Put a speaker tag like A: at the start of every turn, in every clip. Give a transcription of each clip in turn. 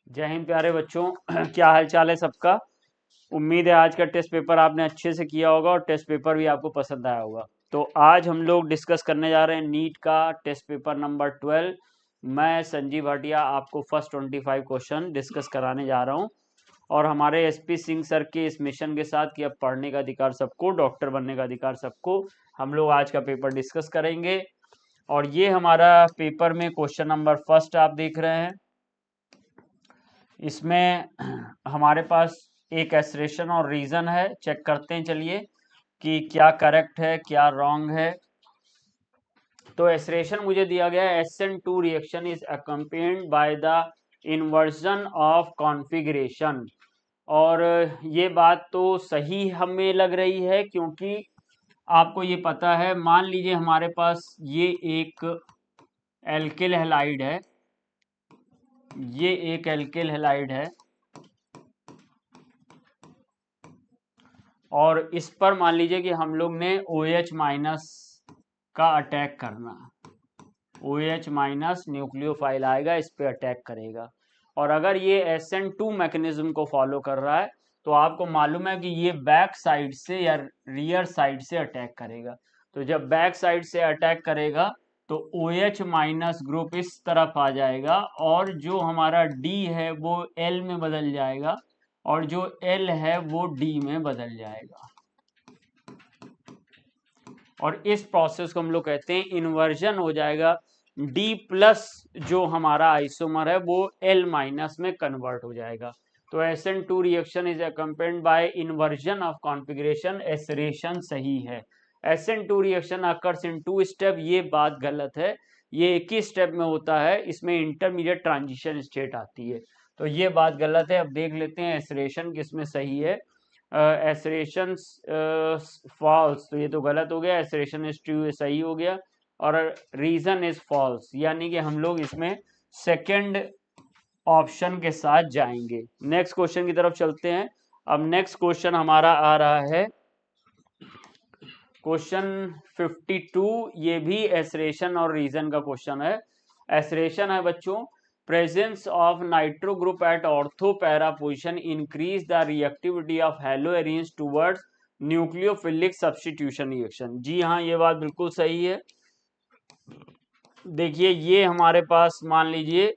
A: जय हिंद प्यारे बच्चों। क्या हाल चाल है सबका। उम्मीद है आज का टेस्ट पेपर आपने अच्छे से किया होगा और टेस्ट पेपर भी आपको पसंद आया होगा। तो आज हम लोग डिस्कस करने जा रहे हैं नीट का टेस्ट पेपर नंबर 12। मैं संजीव भाटिया आपको फर्स्ट 25 क्वेश्चन डिस्कस कराने जा रहा हूं। और हमारे एसपी सिंह सर के इस मिशन के साथ कि अब पढ़ने का अधिकार सबको, डॉक्टर बनने का अधिकार सबको, हम लोग आज का पेपर डिस्कस करेंगे। और ये हमारा पेपर में क्वेश्चन नंबर फर्स्ट आप देख रहे हैं। इसमें हमारे पास एक एसरेशन और रीजन है। चेक करते हैं चलिए कि क्या करेक्ट है क्या रॉन्ग है। तो एसरेशन मुझे दिया गया है SN2 reaction is accompanied by the inversion of configuration. और ये बात तो सही हमें लग रही है क्योंकि आपको ये पता है, मान लीजिए हमारे पास ये एक एल्किल हैलाइड है, ये एक एल्किल हैलाइड है और इस पर मान लीजिए कि हम लोग ने OH माइनस का अटैक करना। OH माइनस न्यूक्लियोफाइल आएगा, इस पे अटैक करेगा। और अगर ये SN2 मैकेनिज्म को फॉलो कर रहा है तो आपको मालूम है कि ये बैक साइड से या रियर साइड से अटैक करेगा। तो जब बैक साइड से अटैक करेगा तो OH माइनस ग्रुप इस तरफ आ जाएगा और जो हमारा D है वो L में बदल जाएगा और जो L है वो D में बदल जाएगा। और इस प्रोसेस को हम लोग कहते हैं इन्वर्जन हो जाएगा। D प्लस जो हमारा आइसोमर है वो L माइनस में कन्वर्ट हो जाएगा। तो SN2 reaction is accompanied by inversion of configuration. Assertion सही है। SN2 reaction occurs in 2 step, ये बात गलत है। ये एक ही स्टेप में होता है, इसमें इंटरमीडिएट ट्रांजिशन स्टेट आती है। तो ये बात गलत है। अब देख लेते हैं एसरेशन किसमें सही है। एसरेशन फॉल्स, तो ये तो गलत हो गया। एसरेशन इज ट्रू सही हो गया और रीजन इज फॉल्स, यानी कि हम लोग इसमें सेकंड ऑप्शन के साथ जाएंगे। नेक्स्ट क्वेश्चन की तरफ चलते हैं। अब नेक्स्ट क्वेश्चन हमारा आ रहा है क्वेश्चन 52। ये भी एसरेशन और रीजन का क्वेश्चन है। एसरेशन है बच्चों, presence of nitro group at ortho para position increase the reactivity of haloarenes towards nucleophilic substitution reaction. जी हाँ, ये बात बिल्कुल सही है। देखिए ये हमारे पास मान लीजिए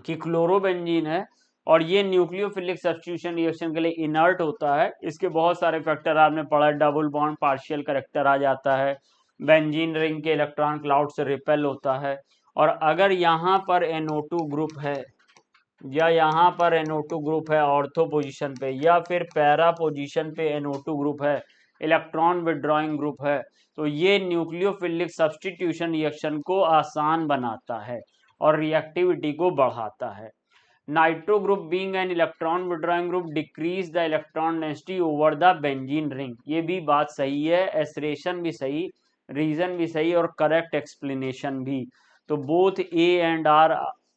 A: कि क्लोरोबेंजीन है और ये न्यूक्लियोफिलिक सब्स्टिट्यूशन रिएक्शन के लिए इनर्ट होता है। इसके बहुत सारे फैक्टर आपने पढ़ा, डबल बॉन्ड पार्शियल करेक्टर आ जाता है, बेंजीन रिंग के इलेक्ट्रॉन क्लाउड से रिपेल होता है। और अगर यहाँ पर NO2 ग्रुप है या यहाँ पर NO2 ग्रुप है ऑर्थो पोजीशन पे, या फिर पैरा पोजीशन पे NO2 ग्रुप है, इलेक्ट्रॉन विड्रॉइंग ग्रुप है, तो ये न्यूक्लियोफिलिक सब्स्टिट्यूशन रिएक्शन को आसान बनाता है और रिएक्टिविटी को बढ़ाता है। Nitro group being an electron withdrawing group decrease the electron density over the benzene ring. ये भी बात सही है। एसरेशन भी सही, रीजन भी सही और करेक्ट एक्सप्लेनेशन भी। तो both A and R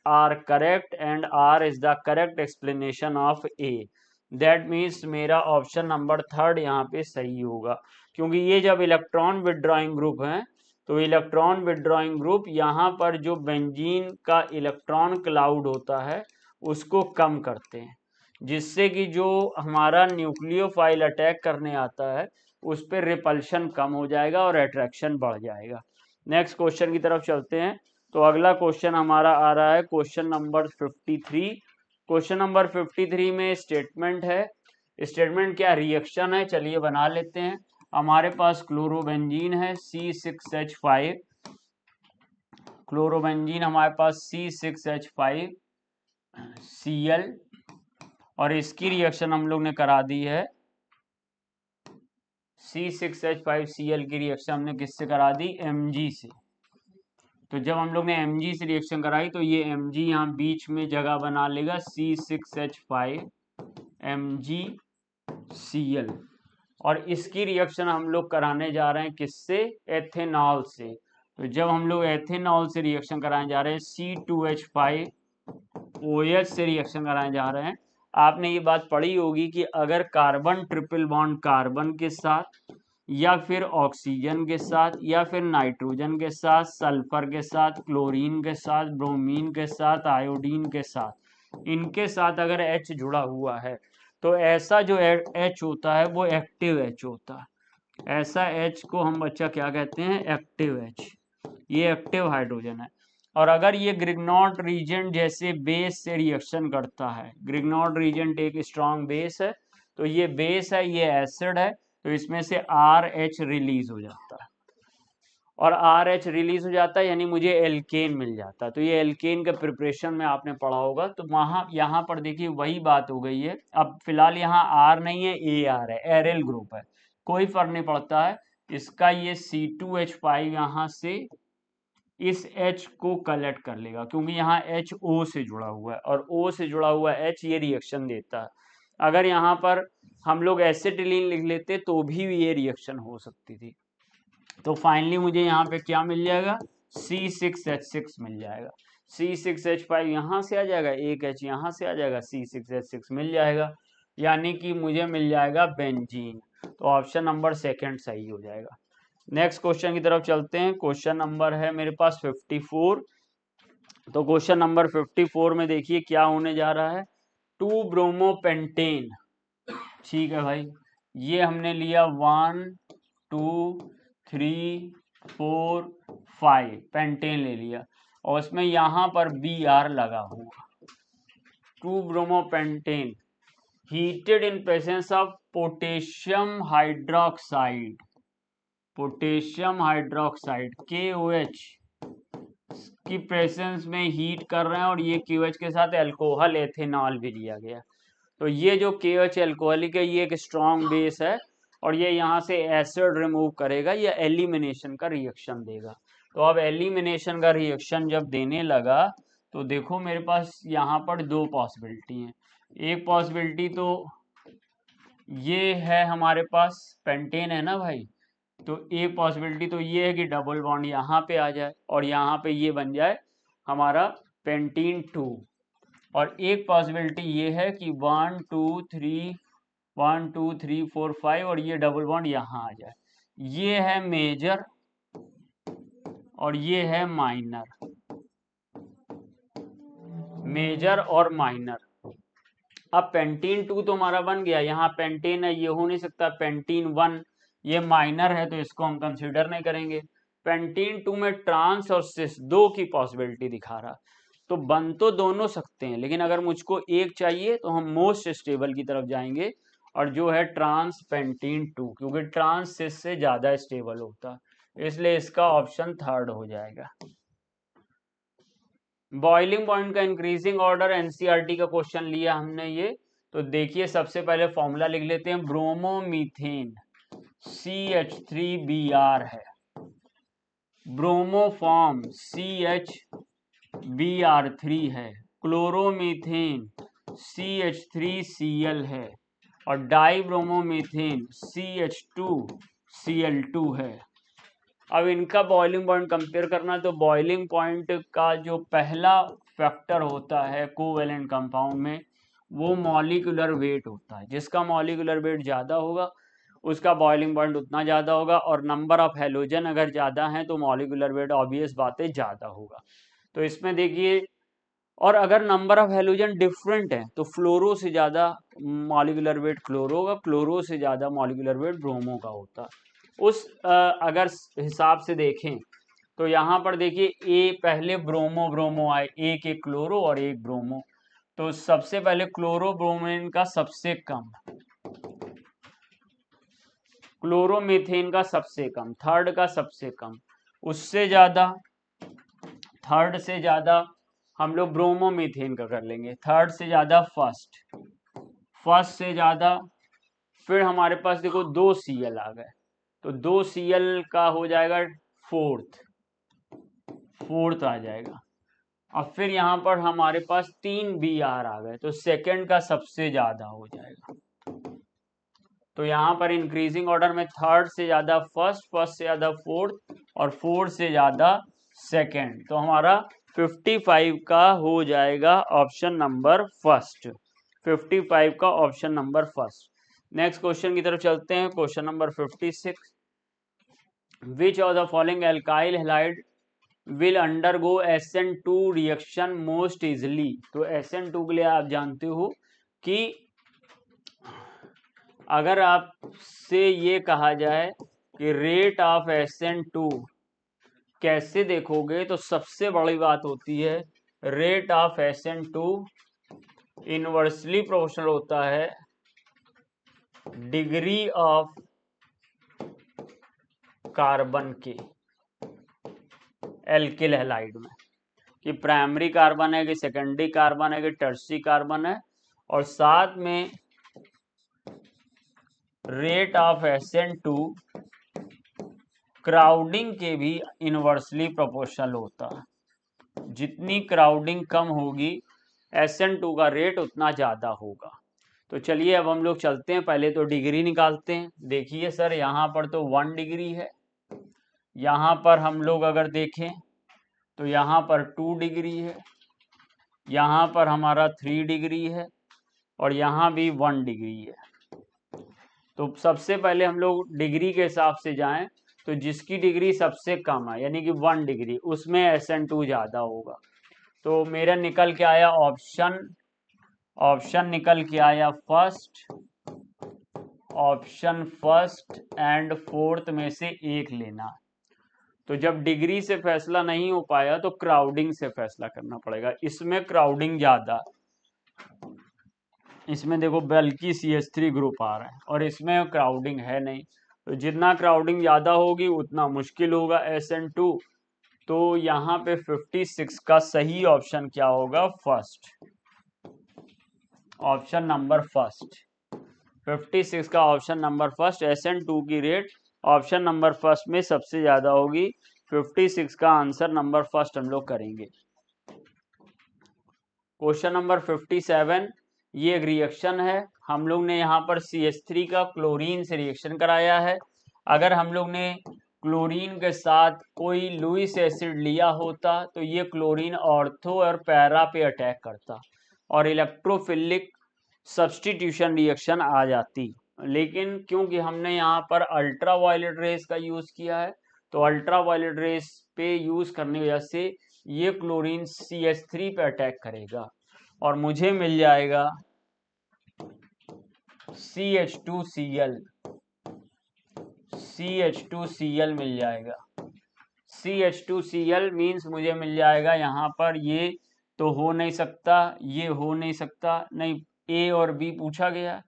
A: are correct and R is the correct explanation of A। That means मेरा ऑप्शन नंबर 3 यहाँ पे सही होगा, क्योंकि ये जब इलेक्ट्रॉन विड्रॉइंग ग्रुप है तो इलेक्ट्रॉन विड्रॉइंग ग्रुप यहाँ पर जो बेंजीन का इलेक्ट्रॉन क्लाउड होता है उसको कम करते हैं, जिससे कि जो हमारा न्यूक्लियोफाइल अटैक करने आता है उस पर रिपल्शन कम हो जाएगा और अट्रैक्शन बढ़ जाएगा। नेक्स्ट क्वेश्चन की तरफ चलते हैं। तो अगला क्वेश्चन हमारा आ रहा है क्वेश्चन नंबर 53। क्वेश्चन नंबर 53 में स्टेटमेंट है। स्टेटमेंट क्या, रिएक्शन है, चलिए बना लेते हैं। हमारे पास क्लोरोबेंजीन है C6H5, क्लोरोबेंजीन हमारे पास C6H5Cl, और इसकी रिएक्शन हम लोग ने करा दी है। C6H5Cl की रिएक्शन हमने किससे करा दी, Mg से। तो जब हम लोग ने Mg से रिएक्शन कराई तो ये Mg यहाँ बीच में जगह बना लेगा, C6H5MgCl। और इसकी रिएक्शन हम लोग कराने जा रहे हैं किससे, एथेनॉल से। तो जब हम लोग एथेनॉल से रिएक्शन कराने जा रहे हैं, C2H5OH से रिएक्शन कराने जा रहे हैं। आपने ये बात पढ़ी होगी कि अगर कार्बन ट्रिपल बॉन्ड कार्बन के साथ या फिर ऑक्सीजन के साथ या फिर नाइट्रोजन के साथ, सल्फर के साथ, क्लोरीन के साथ, ब्रोमीन के साथ, आयोडीन के साथ, इनके साथ अगर H जुड़ा हुआ है तो ऐसा जो H होता है वो एक्टिव H होता है। ऐसा H को हम बच्चा क्या कहते हैं? Active H। ये एक्टिव हाइड्रोजन है। और अगर ये ग्रिग्नॉट रीजन जैसे बेस से रिएक्शन करता है, ग्रिग्नॉट रीजन एक स्ट्रॉन्ग बेस है, तो ये बेस है, ये एसिड है, तो इसमें से RH रिलीज हो जाता है, और RH रिलीज हो जाता है यानी मुझे एल्केन मिल जाता है। तो ये एल्केन का प्रिपरेशन में आपने पढ़ा होगा। तो वहां यहाँ पर देखिए वही बात हो गई है। अब फिलहाल यहाँ R नहीं है, AR है, एरेल ग्रुप है, कोई फर्क नहीं पड़ता है। इसका ये C2H5 यहाँ से इस H को कलेक्ट कर लेगा, क्योंकि यहाँ H O से जुड़ा हुआ है, और O से जुड़ा हुआ H ये रिएक्शन देता है। अगर यहाँ पर हम लोग एसिटिलीन लिख लेते तो भी ये रिएक्शन हो सकती थी। तो फाइनली मुझे यहाँ पे क्या मिल जाएगा? C6H6 मिल जाएगा। C6H5 यहाँ से आ जाएगा, एक H यहाँ से आ जाएगा, C6H6 मिल जाएगा, यानी कि मुझे मिल जाएगा बेंजीन। तो ऑप्शन नंबर सेकंड सही हो जाएगा। नेक्स्ट क्वेश्चन की तरफ चलते हैं। क्वेश्चन नंबर है मेरे पास 54। तो क्वेश्चन नंबर 54 में देखिए क्या होने जा रहा है। 2 ब्रोमोपेंटेन, ठीक है भाई, ये हमने लिया 1 2 3 4 5 पेंटेन ले लिया, और उसमें यहाँ पर Br लगा हुआ। 2 bromopentane heated in presence of potassium hydroxide, potassium hydroxide KOH की प्रेजेंस में हीट कर रहे हैं, और ये KOH के साथ अल्कोहल एथेनॉल भी लिया गया। तो ये जो KOH अल्कोहलिक है, ये एक स्ट्रॉन्ग बेस है, और ये यहाँ से एसिड रिमूव करेगा, या एलिमिनेशन का रिएक्शन देगा। तो अब एलिमिनेशन का रिएक्शन जब देने लगा तो देखो मेरे पास यहाँ पर दो पॉसिबिलिटी हैं। एक पॉसिबिलिटी तो ये है, हमारे पास पेंटेन है ना भाई, तो एक पॉसिबिलिटी तो ये है कि डबल बॉन्ड यहाँ पे आ जाए और यहाँ पे ये बन जाए हमारा पेंटीन 2, और एक पॉसिबिलिटी ये है कि 1 2 3 4 5 और ये डबल बॉन्ड यहाँ आ जाए। ये है मेजर और ये है माइनर, मेजर और माइनर। अब पेंटीन 2 तो हमारा बन गया, यहाँ पेंटीन है, ये हो नहीं सकता। पेंटीन 1 ये माइनर है, तो इसको हम कंसीडर नहीं करेंगे। पेंटीन 2 में ट्रांस और सिस दो की पॉसिबिलिटी दिखा रहा, तो बन तो दोनों सकते हैं, लेकिन अगर मुझको एक चाहिए तो हम मोस्ट स्टेबल की तरफ जाएंगे, और जो है ट्रांस पेंटीन 2, क्योंकि ट्रांस सिस से ज्यादा स्टेबल होता है, इसलिए इसका ऑप्शन थर्ड हो जाएगा। बॉइलिंग पॉइंट का इंक्रीजिंग ऑर्डर एनसीईआरटी का क्वेश्चन लिया हमने ये। तो देखिए सबसे पहले फॉर्मूला लिख लेते हैं। ब्रोमोमीथेन CH3Br है, ब्रोमोफॉर्म CHBr3 है, क्लोरोमीथेन CH3Cl है, और डाइब्रोमोमीथेन CH2Cl2 है। अब इनका बॉइलिंग पॉइंट कंपेयर करना, तो बॉइलिंग पॉइंट का जो पहला फैक्टर होता है कोवेलेंट कंपाउंड में, वो मॉलिक्यूलर वेट होता है। जिसका मॉलिक्यूलर वेट ज़्यादा होगा उसका बॉइलिंग पॉइंट उतना ज़्यादा होगा, और नंबर ऑफ हेलोजन अगर ज़्यादा है तो मॉलिक्यूलर वेट ऑब्वियस बात है ज़्यादा होगा। तो इसमें देखिए, और अगर नंबर ऑफ हेलोजन डिफरेंट है तो फ्लोरो से ज़्यादा मॉलिक्यूलर वेट क्लोरो का, क्लोरो से ज़्यादा मॉलिक्यूलर वेट ब्रोमो का होता है। उस अगर हिसाब से देखें तो यहाँ पर देखिए ए पहले ब्रोमो ब्रोमो आए, एक एक क्लोरो और एक ब्रोमो, तो सबसे पहले क्लोरो ब्रोमीन का सबसे कम, क्लोरोमीथेन का सबसे कम, थर्ड का सबसे कम, उससे ज्यादा, थर्ड से ज्यादा हम लोग ब्रोमोमीथेन का कर लेंगे, थर्ड से ज्यादा फर्स्ट, फर्स्ट से ज्यादा, फिर हमारे पास देखो 2 Cl आ गए, तो 2 Cl का हो जाएगा फोर्थ, फोर्थ आ जाएगा। अब फिर यहाँ पर हमारे पास 3 Br आ गए, तो सेकंड का सबसे ज्यादा हो जाएगा। तो यहाँ पर इंक्रीजिंग ऑर्डर में थर्ड से ज्यादा फर्स्ट, फर्स्ट से ज्यादा फोर्थ, और फोर्थ से ज्यादा सेकंड, तो हमारा 55 का हो जाएगा ऑप्शन नंबर फर्स्ट, 55 का option number first. Next question की तरफ चलते हैं। Question number 56, which of the following alkyl halide will undergo SN2 reaction most easily. तो SN2 के लिए आप जानते हो कि अगर आपसे ये कहा जाए कि रेट ऑफ SN2 कैसे देखोगे, तो सबसे बड़ी बात होती है rate of SN2 inversely proportional होता है डिग्री ऑफ कार्बन के एल्किल हैलाइड में, कि प्राइमरी कार्बन है कि सेकेंडरी कार्बन है कि टर्सरी कार्बन है, और साथ में रेट ऑफ SN2 क्राउडिंग के भी इनवर्सली प्रोपोर्शनल होता है। जितनी क्राउडिंग कम होगी SN2 का रेट उतना ज़्यादा होगा। तो चलिए अब हम लोग चलते हैं, पहले तो डिग्री निकालते हैं। देखिए सर, यहाँ पर तो 1 डिग्री है, यहाँ पर हम लोग अगर देखें तो यहाँ पर 2 डिग्री है, यहाँ पर हमारा 3 डिग्री है, और यहाँ भी 1 डिग्री है। तो सबसे पहले हम लोग डिग्री के हिसाब से जाएं, तो जिसकी डिग्री सबसे कम है यानी कि 1 डिग्री, उसमें SN2 ज़्यादा होगा। तो मेरा निकल के आया ऑप्शन निकल के आया first, option first and fourth में से एक लेना। तो जब डिग्री से फैसला नहीं हो पाया तो क्राउडिंग से फैसला करना पड़ेगा। इसमें क्राउडिंग ज़्यादा, इसमें देखो बल्कि CH3 ग्रुप आ रहा है और इसमें क्राउडिंग है नहीं। तो जितना क्राउडिंग ज़्यादा होगी उतना मुश्किल होगा SN2। तो यहाँ पे 56 का सही ऑप्शन क्या होगा? First, option number first. 56 का ऑप्शन नंबर फर्स्ट, SN2 की रेट ऑप्शन नंबर फर्स्ट में सबसे ज़्यादा होगी। 56 का आंसर नंबर फर्स्ट हम लोग करेंगे। क्वेश्चन नंबर 57, ये एक रिएक्शन है। हम लोग ने यहाँ पर CH3 का क्लोरीन से रिएक्शन कराया है। अगर हम लोग ने क्लोरीन के साथ कोई लुईस एसिड लिया होता तो ये क्लोरीन ऑर्थो और पैरा पे अटैक करता और इलेक्ट्रोफिलिक सब्स्टिट्यूशन रिएक्शन आ जाती। लेकिन क्योंकि हमने यहाँ पर अल्ट्रा वायलेट रेस का यूज़ किया है, तो अल्ट्रा वायलेट रेस पे यूज़ करने की वजह से ये क्लोरीन CH3 पे अटैक करेगा और मुझे मिल जाएगा CH2Cl। CH2Cl मिल जाएगा। CH2Cl मीन्स मुझे मिल जाएगा यहाँ पर, ये तो हो नहीं सकता, ये हो नहीं सकता, नहीं A और B पूछा गया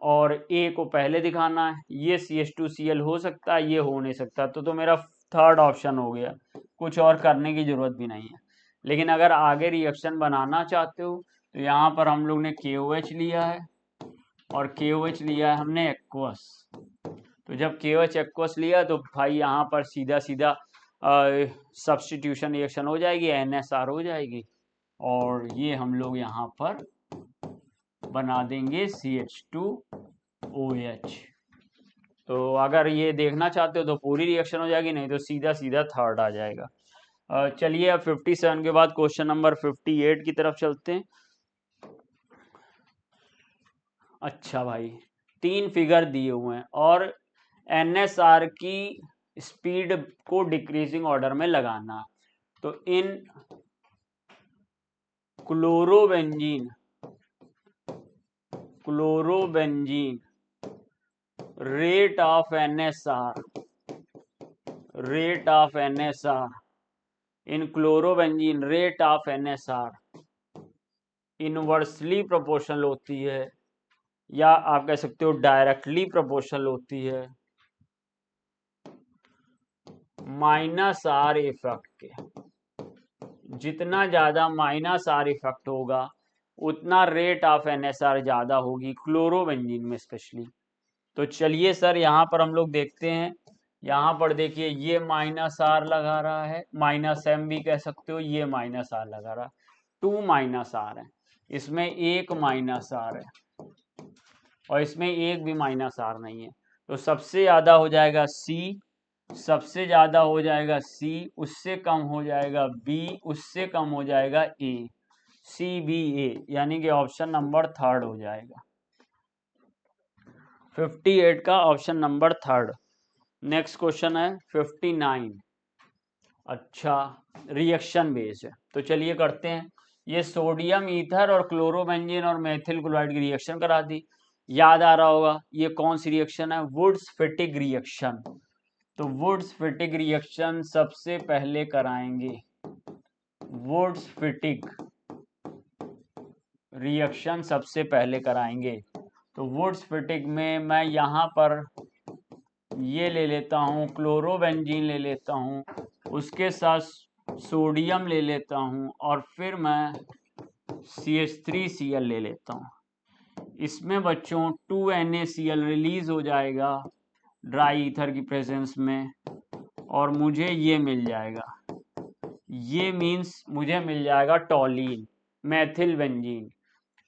A: और A को पहले दिखाना है। ये CH2Cl हो सकता है, ये हो नहीं सकता, तो मेरा थर्ड ऑप्शन हो गया। कुछ और करने की जरूरत भी नहीं है। लेकिन अगर आगे रिएक्शन बनाना चाहते हो तो यहाँ पर हम लोग ने KOH लिया है और KOH लिया है हमने एक्वस। तो जब KOH एक्वस लिया तो भाई यहाँ पर सीधा सीधा सब्स्टिट्यूशन रिएक्शन हो जाएगी, NSR हो जाएगी और ये हम लोग यहाँ पर बना देंगे CH2OH। तो अगर ये देखना चाहते हो तो पूरी रिएक्शन हो जाएगी, नहीं तो सीधा सीधा थर्ड आ जाएगा। चलिए अब 57 के बाद क्वेश्चन नंबर 58 की तरफ चलते हैं। अच्छा भाई, 3 फिगर दिए हुए हैं और NSR की स्पीड को डिक्रीजिंग ऑर्डर में लगाना। तो in chlorobenzene rate of NSR in chlorobenzene rate of NSR inversely proportional होती है या आप कह सकते हो डायरेक्टली प्रोपोर्शनल होती है -R इफेक्ट के। जितना ज़्यादा -R इफेक्ट होगा उतना रेट ऑफ NSR ज़्यादा होगी क्लोरोबेंजीन में स्पेशली। तो चलिए सर, यहाँ पर हम लोग देखते हैं। यहाँ पर देखिए ये -R लगा रहा है, -M भी कह सकते हो, ये -R लगा रहा है, 2 -R है, इसमें एक -R है और इसमें एक भी -R नहीं है। तो सबसे ज़्यादा हो जाएगा C, सबसे ज़्यादा हो जाएगा C, उससे कम हो जाएगा B, उससे कम हो जाएगा A, CBA, यानी कि ऑप्शन नंबर थर्ड हो जाएगा। 58 का option number third. Next question है 59। अच्छा, रिएक्शन बेस्ड है, तो चलिए करते हैं। ये सोडियम ईथर और क्लोरोबेंजीन और मेथिल क्लोराइड की रिएक्शन करा दी। याद आ रहा होगा ये कौन सी रिएक्शन है? Wurtz Fittig reaction. तो वुड्स फिटिग रिएक्शन सबसे पहले कराएंगे। वुड्स फिटिग रिएक्शन सबसे पहले कराएंगे। तो वुड्स फिटिग में मैं यहाँ पर ये ले लेता हूँ, क्लोरोबेंजीन ले लेता हूँ, उसके साथ सोडियम ले लेता हूँ और फिर मैं CH3Cl ले लेता हूँ। इसमें बच्चों 2NaCl रिलीज हो जाएगा ड्राई ईथर की प्रेजेंस में और मुझे ये मिल जाएगा, ये मीन्स मुझे मिल जाएगा टॉलीन, मेथिल बेंजीन।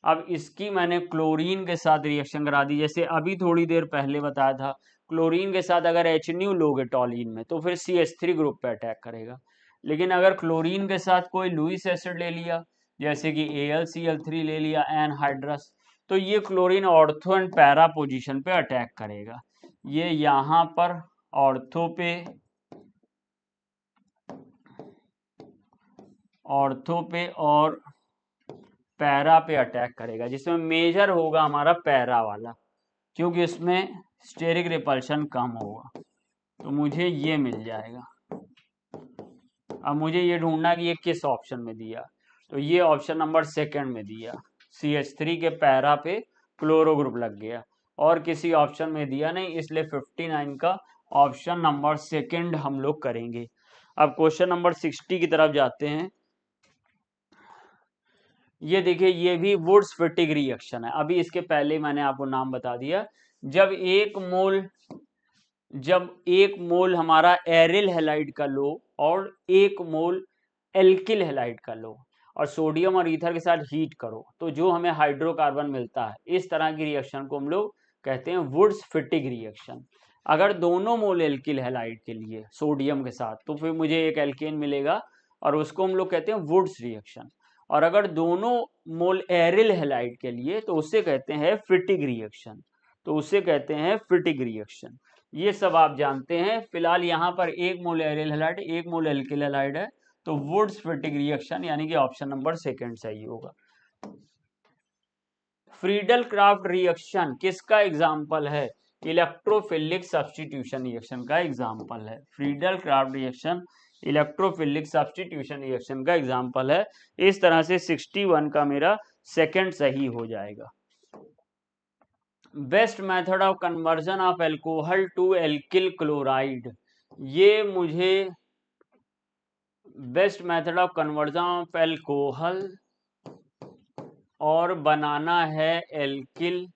A: अब इसकी मैंने क्लोरीन के साथ रिएक्शन करा दी। जैसे अभी थोड़ी देर पहले बताया था, क्लोरीन के साथ अगर HNU लोगे टॉलीन में तो फिर CH3 ग्रुप पे अटैक करेगा। लेकिन अगर क्लोरीन के साथ कोई लुईस एसिड ले लिया, जैसे कि AlCl3 ले लिया एनहाइड्रस, तो ये chlorine ortho and para position पे अटैक करेगा। ये यहाँ पर ऑर्थो पे और पैरा पे अटैक करेगा, जिसमें मेजर होगा हमारा पैरा वाला, क्योंकि इसमें स्टेरिक रिपल्शन कम होगा। तो मुझे ये मिल जाएगा। अब मुझे ये ढूंढना कि ये किस ऑप्शन में दिया, तो ये ऑप्शन नंबर सेकंड में दिया। CH3 के पैरा पे क्लोरो ग्रुप लग गया और किसी ऑप्शन में दिया नहीं, इसलिए 59 का ऑप्शन नंबर सेकंड हम लोग करेंगे। अब क्वेश्चन नंबर 60 की तरफ जाते हैं। ये देखिए, ये भी वुड्स फिटिग रिएक्शन है। अभी इसके पहले मैंने आपको नाम बता दिया। जब एक मोल हमारा एरिल हैलाइड का लो और 1 मोल एल्किल हैलाइड का लो और सोडियम और ईथर के साथ हीट करो, तो जो हमें हाइड्रोकार्बन मिलता है, इस तरह की रिएक्शन को हम लोग कहते हैं वुड्स फिटिग रिएक्शन। अगर दोनों मोल एल्किल हैलाइड के लिए सोडियम के साथ, तो फिर मुझे एक एल्केन मिलेगा और उसको हम लोग कहते हैं वुड्स रिएक्शन। और अगर दोनों मोल एरिल हैलाइड के लिए, तो उसे कहते हैं फिटिग रिएक्शन। ये सब आप जानते हैं। फिलहाल यहाँ पर 1 मोल एरिल हैलाइड 1 मोल एल्किल हैलाइड है, तो वुड्स फिटिग रिएक्शन यानी कि ऑप्शन नंबर सेकंड सही होगा। फ्रीडल क्राफ्ट रिएक्शन किसका एग्जाम्पल है? इलेक्ट्रोफिलिक सब्स्टिट्यूशन रिएक्शन का एग्जाम्पल है। Friedel craft reaction electrophilic substitution reaction का एग्जाम्पल है। इस तरह से 61 का मेरा सेकंड सही हो जाएगा। Best method of conversion of alcohol to alkyl chloride, ये मुझे best method of conversion of alcohol और बनाना है alkyl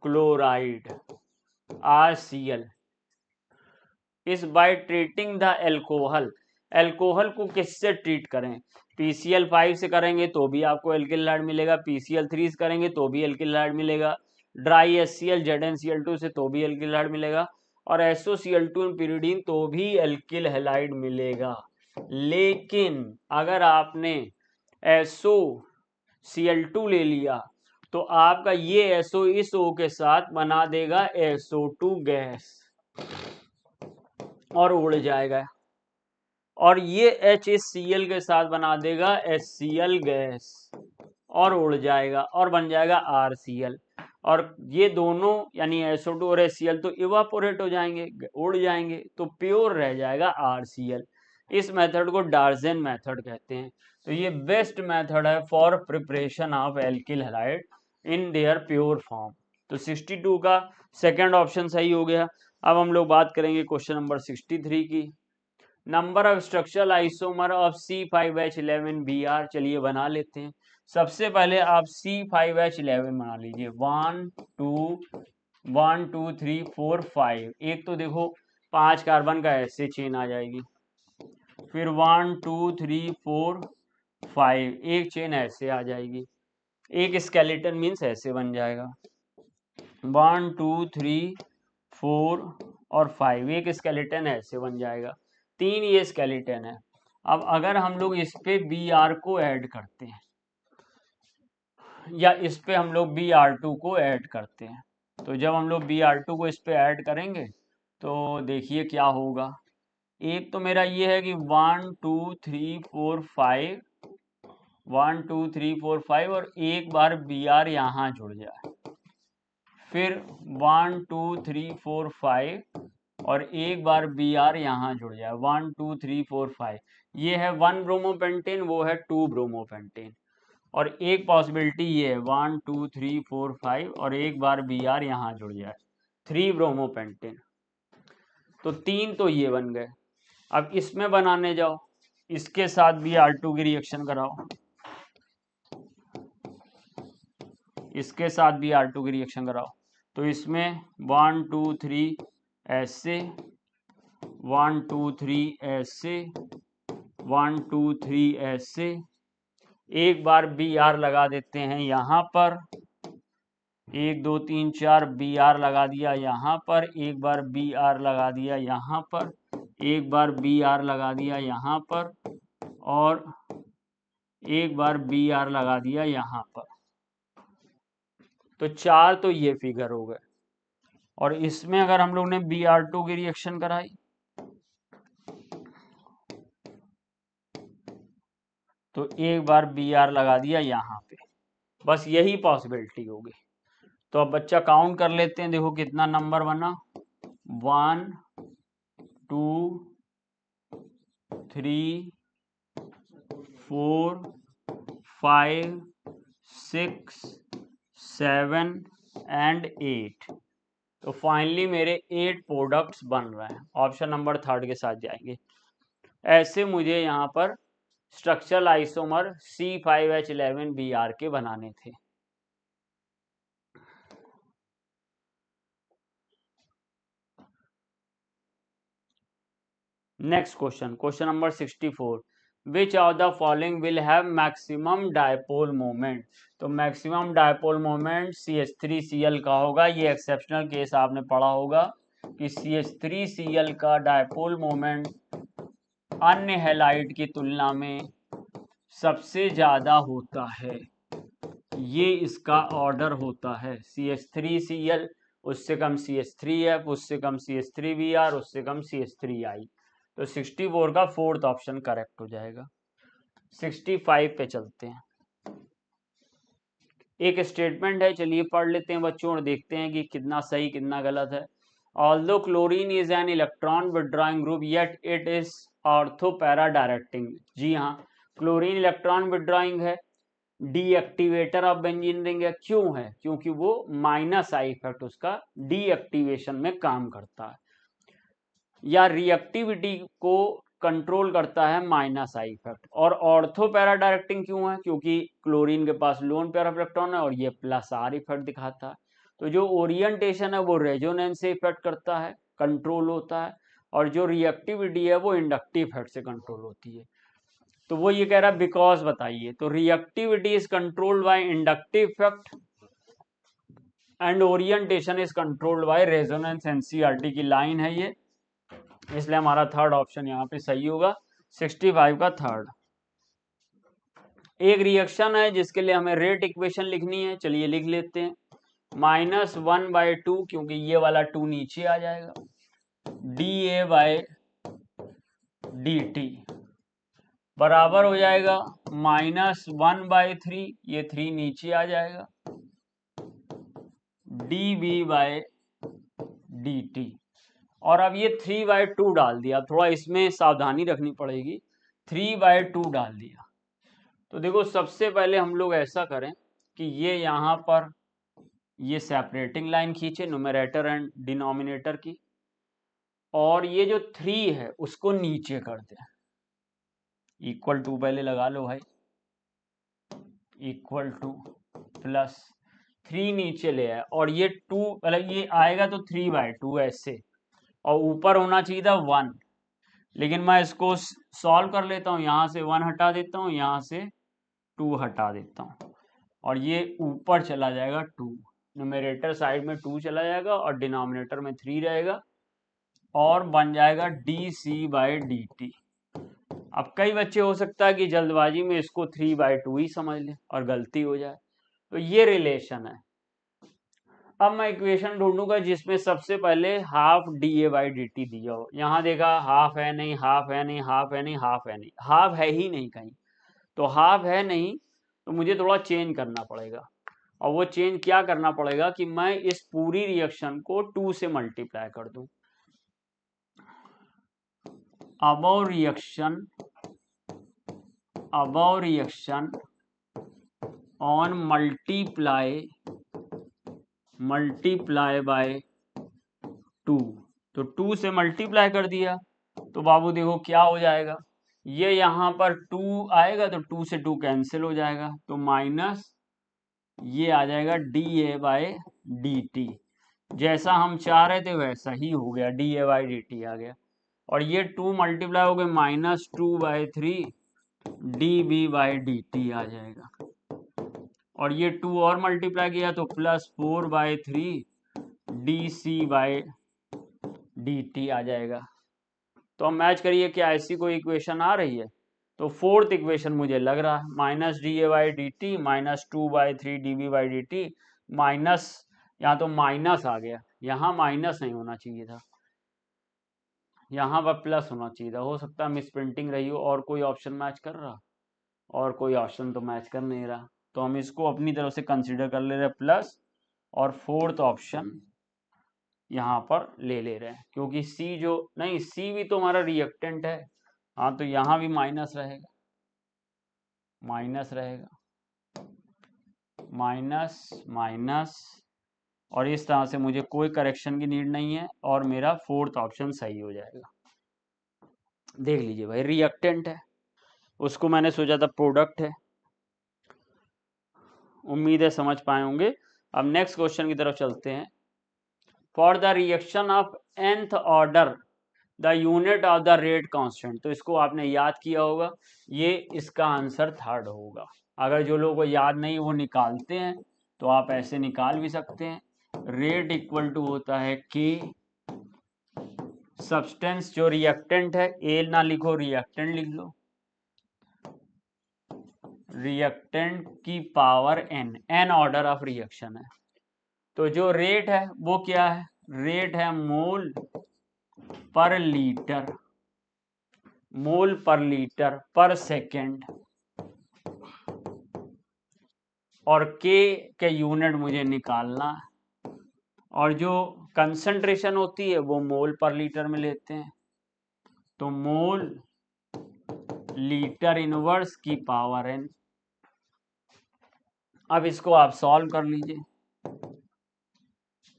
A: chloride RCl is by treating the alcohol को किससे ट्रीट करें? PCl5 से करेंगे तो भी आपको एल्किल हैलाइड मिलेगा, PCl3 से करेंगे तो भी एल्किल हैलाइड मिलेगा, ड्राई HCl ZnCl2 से तो भी एल्किल हैलाइड मिलेगा, और SOCl2 पिरिडीन तो भी एल्किल हैलाइड मिलेगा। लेकिन अगर आपने SOCl2 ले लिया तो आपका ये SO इस O के साथ बना देगा SO2 गैस और उड़ जाएगा, और ये H इस Cl के साथ बना देगा HCl गैस और उड़ जाएगा और बन जाएगा RCl, और ये दोनों यानी SO2 और HCl तो इवापोरेट हो जाएंगे, उड़ जाएंगे, तो प्योर रह जाएगा RCl। इस मेथड को डार्जेन मेथड कहते हैं। तो ये बेस्ट मेथड है for preparation of alkyl halide in their pure form. तो 62 का सेकंड ऑप्शन सही हो गया। अब हम लोग बात करेंगे क्वेश्चन नंबर 63 की। Number of structural isomer of C5H11Br, चलिए बना लेते हैं। सबसे पहले आप C5H11 बना लीजिए। 1 2 3 4 5। एक तो देखो 5 कार्बन का ऐसे चेन आ जाएगी, फिर 1 2 3 4 5 एक चेन ऐसे आ जाएगी, एक स्केलेटन मीन्स ऐसे बन जाएगा। 1 2 3 4 और 5 एक स्केलेटन ऐसे बन जाएगा। 3 ये स्केलेटन है। अब अगर हम लोग इस पे Br को ऐड करते हैं या इस पे हम लोग Br2 को ऐड करते हैं, तो जब हम लोग Br2 को इस पे ऐड करेंगे तो देखिए क्या होगा। एक तो मेरा ये है कि 1 2 3 4 5, 1 2 3 4 5 और एक बार बी आर यहाँ जुड़ जाए, फिर 1 2 3 4 5 और एक बार बी आर यहाँ जुड़ जाए, 1 2 3 4 5। ये है 1 ब्रोमोपेंटेन, वो है 2 ब्रोमोपेंटेन। और एक पॉसिबिलिटी ये है 1 2 3 4 5 और एक बार बी आर यहाँ जुड़ जाए, 3 ब्रोमोपेंटेन। तो 3 तो ये बन गए। अब इसमें बनाने जाओ, इसके साथ भी R2 की रिएक्शन कराओ, इसके साथ भी R2 की रिएक्शन कराओ। तो इसमें 1 2 3 ऐसे, 1 2 3 ऐसे, 1 2 3 ऐसे, एक बार बी आर लगा देते हैं यहाँ पर, 1 2 3 4 बी आर लगा दिया यहाँ पर, एक बार बी आर लगा दिया यहाँ पर, एक बार बी आर लगा दिया यहाँ पर, और एक बार बी आर लगा दिया यहाँ पर। तो 4 तो ये फिगर हो गए। और इसमें अगर हम लोग ने Br2 की रिएक्शन कराई तो एक बार Br लगा दिया यहाँ पे, बस यही पॉसिबिलिटी होगी। तो अब बच्चा काउंट कर लेते हैं, देखो कितना नंबर बना, 1 2 3 4 5 6 7 एंड 8। तो फाइनली मेरे 8 प्रोडक्ट्स बन रहे हैं। ऑप्शन नंबर 3 के साथ जाएंगे। ऐसे मुझे यहाँ पर स्ट्रक्चरल आइसोमर C5H11Br के बनाने थे। Next question, question number 64, which of the following will have maximum dipole moment. तो मैक्सिमम डायपोल मोमेंट CH3Cl का होगा। ये एक्सेप्शनल केस आपने पढ़ा होगा कि CH3Cl का डायपोल मोमेंट अन्य हैलाइड की तुलना में सबसे ज्यादा होता है। ये इसका ऑर्डर होता है, CH3Cl, उससे कम CH3F, उससे कम CH3Br, उससे कम CH3I। तो 64 का 4th ऑप्शन करेक्ट हो जाएगा। 65 पे चलते हैं। एक स्टेटमेंट है, चलिए पढ़ लेते हैं बच्चों और देखते हैं कि कितना सही कितना गलत है। Although chlorine is an electron withdrawing group yet it is ortho para directing. जी हाँ, क्लोरीन इलेक्ट्रॉन विड्रॉइंग है, डीएक्टिवेटर ऑफ बेंजीन रिंग है। क्यों है? क्योंकि वो माइनस आई इफेक्ट उसका डीएक्टिवेशन में काम करता है, या रिएक्टिविटी को कंट्रोल करता है माइनस आई इफेक्ट। और ऑर्थो पैरा डायरेक्टिंग क्यों है? क्योंकि क्लोरीन के पास लोन पेयर ऑफ इलेक्ट्रॉन है और ये प्लस आर इफेक्ट दिखाता है। तो जो ओरिएंटेशन है वो रेजोनेंस से इफेक्ट करता है, कंट्रोल होता है, और जो रिएक्टिविटी है वो इंडक्टिव इफेक्ट से कंट्रोल होती है। तो वो ये कह रहा है बिकॉज बताइए। तो reactivity is controlled by inductive effect and orientation is controlled by resonance. NCERT की लाइन है ये, इसलिए हमारा 3rd ऑप्शन यहाँ पे सही होगा। 65 का 3rd। एक रिएक्शन है जिसके लिए हमें रेट इक्वेशन लिखनी है, चलिए लिख लेते हैं। -1/2, क्योंकि ये वाला 2 नीचे आ जाएगा, dA/dt बराबर हो जाएगा -1/3, ये 3 नीचे आ जाएगा, dB/dt। और अब ये 3/2 डाल दिया, थोड़ा इसमें सावधानी रखनी पड़ेगी। 3/2 डाल दिया तो देखो सबसे पहले हम लोग ऐसा करें कि ये यहाँ पर ये सेपरेटिंग लाइन खींचे न्यूमरेटर एंड डिनोमिनेटर की, और ये जो 3 है उसको नीचे कर दें। इक्वल टू पहले लगा लो भाई, इक्वल टू प्लस 3 नीचे ले आए, और ये 2 मतलब ये आएगा तो 3/2 ऐसे, और ऊपर होना चाहिए था 1, लेकिन मैं इसको सॉल्व कर लेता हूँ। यहाँ से 1 हटा देता हूँ, यहाँ से 2 हटा देता हूँ, और ये ऊपर चला जाएगा 2, न्यूमरेटर साइड में 2 चला जाएगा और डिनोमिनेटर में 3 रहेगा, और बन जाएगा dC/dt। अब कई बच्चे हो सकता है कि जल्दबाजी में इसको 3/2 ही समझ लें और गलती हो जाए। तो ये रिलेशन है, अब मैं इक्वेशन ढूंढूंगा जिसमें सबसे पहले हाफ da/dt दिया हो। यहाँ देखा हाफ है नहीं, हाफ है नहीं, हाफ है नहीं, हाफ है नहीं, हाफ है ही नहीं कहीं। तो हाफ है नहीं तो मुझे थोड़ा चेंज करना पड़ेगा। और वो चेंज क्या करना पड़ेगा कि मैं इस पूरी रिएक्शन को 2 से मल्टीप्लाई कर दूं। Above reaction on multiply by 2। तो 2 से मल्टीप्लाई कर दिया तो बाबू देखो क्या हो जाएगा, ये यहाँ पर 2 आएगा तो 2 से 2 कैंसिल हो जाएगा, तो माइनस ये आ जाएगा da/dt। जैसा हम चाह रहे थे वैसा ही हो गया, da/dt आ गया। और ये 2 मल्टीप्लाई हो गए -2/3 dB/dt आ जाएगा। और ये 2 और मल्टीप्लाई किया तो +4/3 dC/dt आ जाएगा। तो हम मैच करिए क्या ऐसी कोई इक्वेशन आ रही है। तो फोर्थ इक्वेशन मुझे लग रहा है -da/dt -2/3 dB/dt माइनस, यहाँ तो माइनस आ गया, यहाँ माइनस नहीं होना चाहिए था, यहाँ पर प्लस होना चाहिए था। हो सकता है मिस प्रिंटिंग रही हो और कोई ऑप्शन मैच कर रहा, और कोई ऑप्शन तो मैच कर नहीं रहा। तो हम इसको अपनी तरफ से कंसीडर कर ले रहे प्लस, और फोर्थ ऑप्शन यहाँ पर ले रहे हैं क्योंकि सी जो नहीं, सी भी तो हमारा रिएक्टेंट है। हाँ तो यहाँ भी माइनस रहेगा, माइनस माइनस, और इस तरह से मुझे कोई करेक्शन की नीड नहीं है और मेरा फोर्थ ऑप्शन सही हो जाएगा। देख लीजिए भाई, रिएक्टेंट है, उसको मैंने सोचा था प्रोडक्ट है। उम्मीद है समझ पाए होंगे। अब नेक्स्ट क्वेश्चन की तरफ चलते हैं। For the reaction of nth order the unit of the rate constant. तो इसको आपने याद किया होगा, ये इसका आंसर थर्ड होगा। अगर जो लोगों को याद नहीं वो निकालते हैं तो आप ऐसे निकाल भी सकते हैं। रेट इक्वल टू होता है के, सब्सटेंस जो रिएक्टेंट है, ए ना लिखो रिएक्टेंट लिख लो, रिएक्टेंट की power n order of reaction है। तो जो रेट है वो क्या है, रेट है मोल पर लीटर पर सेकेंड, और के यूनिट मुझे निकालना। और जो कंसंट्रेशन होती है वो मोल पर लीटर में लेते हैं, तो मोल लीटर इनवर्स की पावर एन। अब इसको आप सॉल्व कर लीजिए।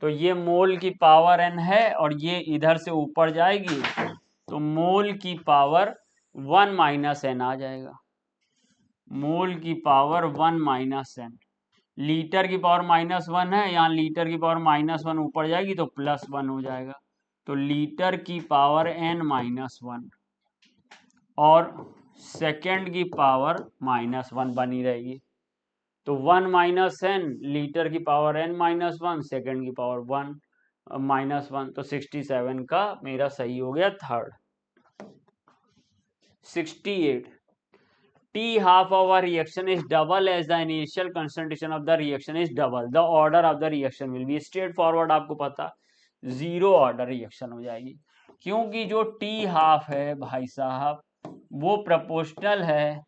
A: तो ये मोल की पावर एन है और ये इधर से ऊपर जाएगी तो मोल की पावर 1 - n आ जाएगा, मोल की पावर 1 - n। लीटर की पावर -1 है, यहाँ लीटर की पावर -1 ऊपर जाएगी तो +1 हो जाएगा, तो लीटर की पावर n-1 और सेकेंड की पावर -1 बनी रहेगी। तो 1 - n, लीटर की पावर n-1, सेकेंड की पावर 1 -1, तो 67 का मेरा सही हो गया third. 68 T half of a reaction is double as the initial concentration of the reaction is double. The order of the reaction will be straight forward। आपको पता 0 ऑर्डर रिएक्शन हो जाएगी, क्योंकि जो T हाफ है भाई साहब वो प्रोपोर्शनल है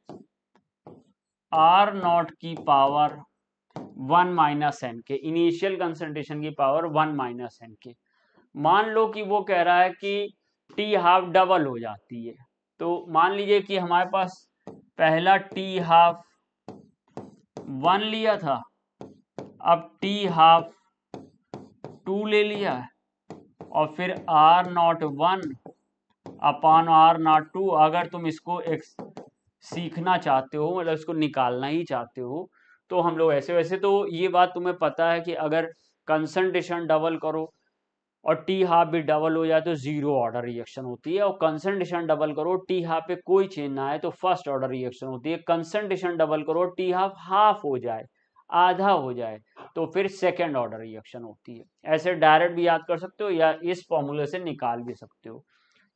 A: R0 की पावर 1 - n के, इनिशियल कंसंट्रेशन की पावर 1 - n के। मान लो कि वो कह रहा है कि T हाफ डबल हो जाती है, तो मान लीजिए कि हमारे पास पहला T हाफ 1 लिया था, अब T हाफ 2 ले लिया, और फिर R0 1 अपॉन R0 2। अगर तुम इसको सीखना चाहते हो, मतलब इसको निकालना ही चाहते हो, तो हम लोग ऐसे, वैसे तो ये बात तुम्हें पता है कि अगर कंसंट्रेशन डबल करो और टी हाफ भी डबल हो जाए तो 0 ऑर्डर रिएक्शन होती है, और कंसंट्रेशन डबल करो टी हाफ पे कोई चेंज ना आए तो फर्स्ट ऑर्डर रिएक्शन होती है। कंसंट्रेशन डबल करो टी हाफ हाफ हो जाए, आधा हो जाए, तो फिर सेकेंड ऑर्डर रिएक्शन होती है। ऐसे डायरेक्ट भी याद कर सकते हो या इस फॉर्मूले से निकाल भी सकते हो।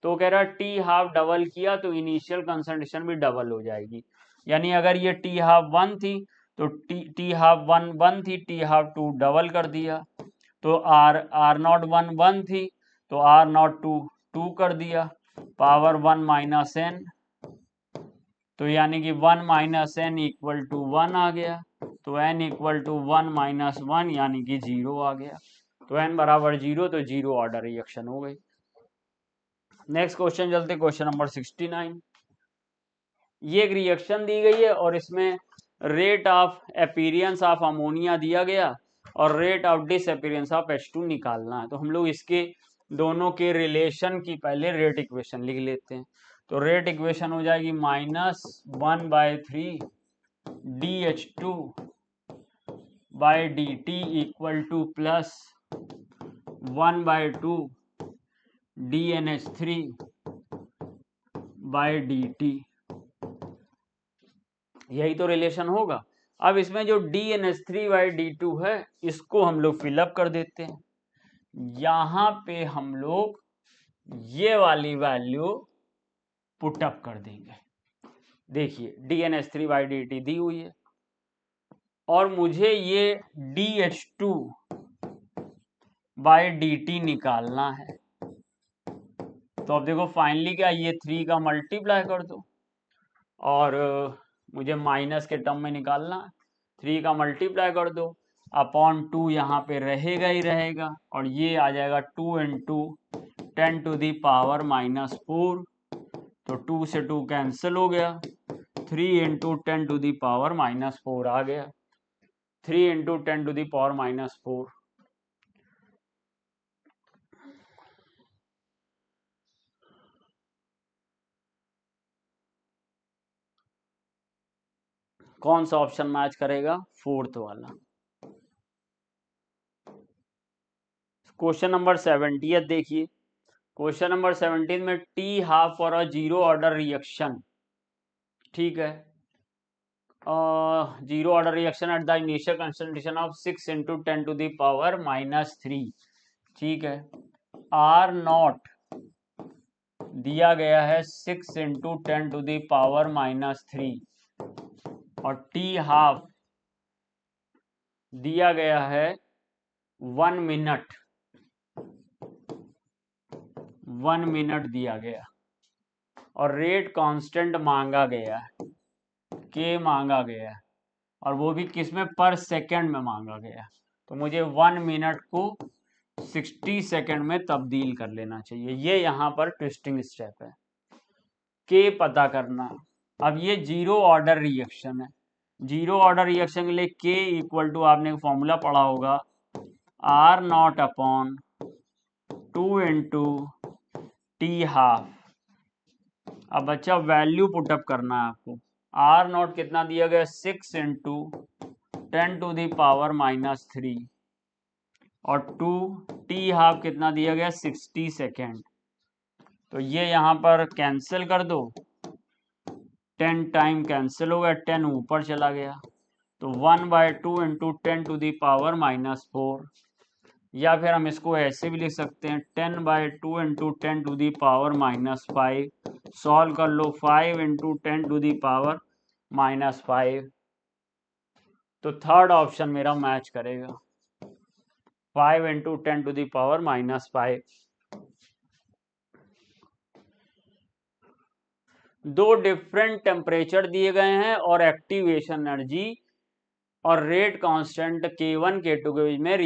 A: तो कह रहा टी हाफ डबल किया तो इनिशियल कंसंट्रेशन भी डबल हो जाएगी, यानी अगर ये टी हाफ 1 थी तो टी हाफ 1 थी, टी हाफ 2 डबल कर दिया तो आर नॉट 1 थी, तो आर नॉट 2 कर दिया, पावर 1 माइनस एन, तो यानी कि 1 माइनस एन इक्वल टू 1 आ गया, तो एन इक्वल टू 1 माइनस 1 यानी कि 0 आ गया, तो एन बराबर 0, तो 0 ऑर्डर रिएक्शन हो गई। नेक्स्ट क्वेश्चन चलते, क्वेश्चन नंबर 69। ये एक रिएक्शन दी गई है और इसमें rate of appearance of ammonia दिया गया और rate of disappearance of H2 निकालना है। तो हम लोग इसके दोनों के रिलेशन की पहले रेट इक्वेशन लिख लेते हैं। तो रेट इक्वेशन हो जाएगी -1/3 DH2 by dt equal two plus 1/2 DNH3 by dt। यही तो रिलेशन होगा। अब इसमें जो DNH3/D2 है इसको हम लोग फिलअप कर देते हैं। यहां पे हम लोग ये वाली वैल्यू पुटअप कर देंगे। देखिए DNH3/dt दी हुई है और मुझे ये DH2/dt निकालना है। तो अब देखो फाइनली क्या, ये 3 का मल्टीप्लाई कर दो और मुझे माइनस के टर्म में निकालना है, 3 का मल्टीप्लाई कर दो, अपॉन 2 यहाँ पे रहेगा ही रहेगा और ये आ जाएगा 2 × 10⁻⁻⁴, तो 2 से 2 कैंसिल हो गया, 3 × 10⁻⁻⁴ आ गया, 3 × 10⁻⁻⁴। कौन सा ऑप्शन मैच करेगा? फोर्थ वाला। क्वेश्चन नंबर 70 देखिए, क्वेश्चन नंबर 17 में T half for a 0 order reaction, ठीक है, 0 order reaction at the initial concentration of 6 × 10⁻⁻3, ठीक है, आर नॉट दिया गया है 6 × 10⁻⁻3 और टी हाफ दिया गया है 1 मिनट, 1 मिनट दिया गया और रेट कांस्टेंट मांगा गया है, के मांगा गया है और वो भी किसमें, पर सेकंड में मांगा गया। तो मुझे 1 मिनट को 60 सेकंड में तब्दील कर लेना चाहिए। ये यहाँ पर ट्विस्टिंग स्टेप है, के पता करना। अब ये 0 ऑर्डर रिएक्शन है, 0 ऑर्डर रिएक्शन के लिए के इक्वल टू, आपने फॉर्मूला पढ़ा होगा, R naught upon 2 × T half. अब बच्चा वैल्यू पुटअप करना है आपको। आर नॉट कितना दिया गया, 6 × 10⁻⁻3 और 2 टी हाफ कितना दिया गया, 60 सेकेंड। तो ये यहाँ पर कैंसिल कर दो, 10 टाइम कैंसिल हो गया, 10 ऊपर चला गया, तो 1/2 × 10⁻⁻4, या फिर हम इसको ऐसे भी लिख सकते हैं 10/2 × 10⁻⁵। सॉल्व कर लो, 5 × 10⁻⁵, तो थर्ड ऑप्शन मेरा मैच करेगा, 5 × 10⁻⁵। दो डिफरेंट टेम्परेचर दिए गए हैं और एक्टिवेशन एनर्जी और रेट कांस्टेंट K1 K2 के बीच में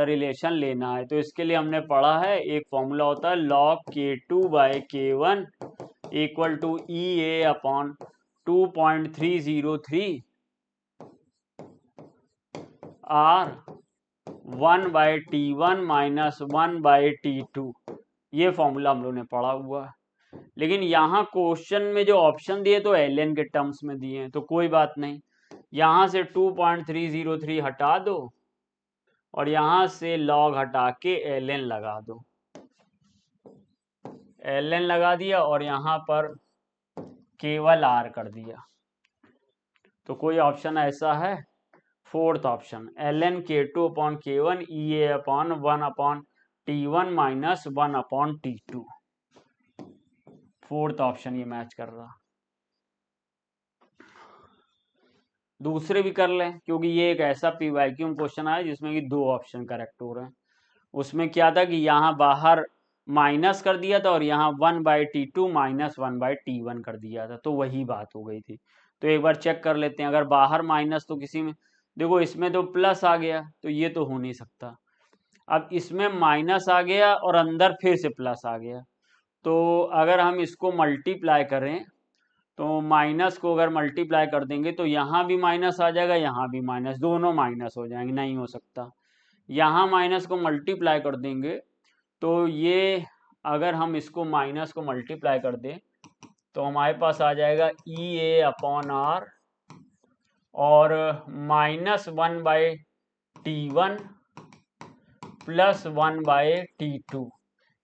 A: रिलेशन लेना है। तो इसके लिए हमने पढ़ा है, एक फॉर्मूला होता है log K2/K1 equal to EA upon 2.303 R 1/T1 minus 1/T2। ये फॉर्मूला हम लोग ने पढ़ा हुआ है, लेकिन यहाँ क्वेश्चन में जो ऑप्शन दिए तो एलएन के टर्म्स में दिए हैं, तो कोई बात नहीं, यहां से 2.303 हटा दो और यहां से लॉग हटा के एलएन लगा दो, एलएन लगा दिया और यहां पर केवल आर कर दिया। तो कोई ऑप्शन ऐसा है? Fourth option, ln K2/K1 EA upon 1/T1 minus 1/T2। Fourth option ये मैच कर रहा। दूसरे भी कर लें, क्योंकि ये एक ऐसा पी वैक्यूम क्वेश्चन आया जिसमें कि 2 ऑप्शन करेक्ट हो रहे हैं। उसमें क्या था कि यहाँ बाहर माइनस कर दिया था और यहाँ 1/T2 माइनस 1/T1 कर दिया था, तो वही बात हो गई थी। तो एक बार चेक कर लेते हैं, अगर बाहर माइनस तो किसी में, देखो इसमें तो प्लस आ गया, तो ये तो हो नहीं सकता। अब इसमें माइनस आ गया और अंदर फिर से प्लस आ गया, तो अगर हम इसको मल्टीप्लाई करें, तो माइनस को अगर मल्टीप्लाई कर देंगे तो यहाँ भी माइनस आ जाएगा, यहाँ भी माइनस, दोनों माइनस हो जाएंगे, नहीं हो सकता। यहाँ माइनस को मल्टीप्लाई कर देंगे तो ये, अगर हम इसको माइनस को मल्टीप्लाई कर दें तो हमारे पास आ जाएगा EA/R और -1/T1 प्लस 1/T2,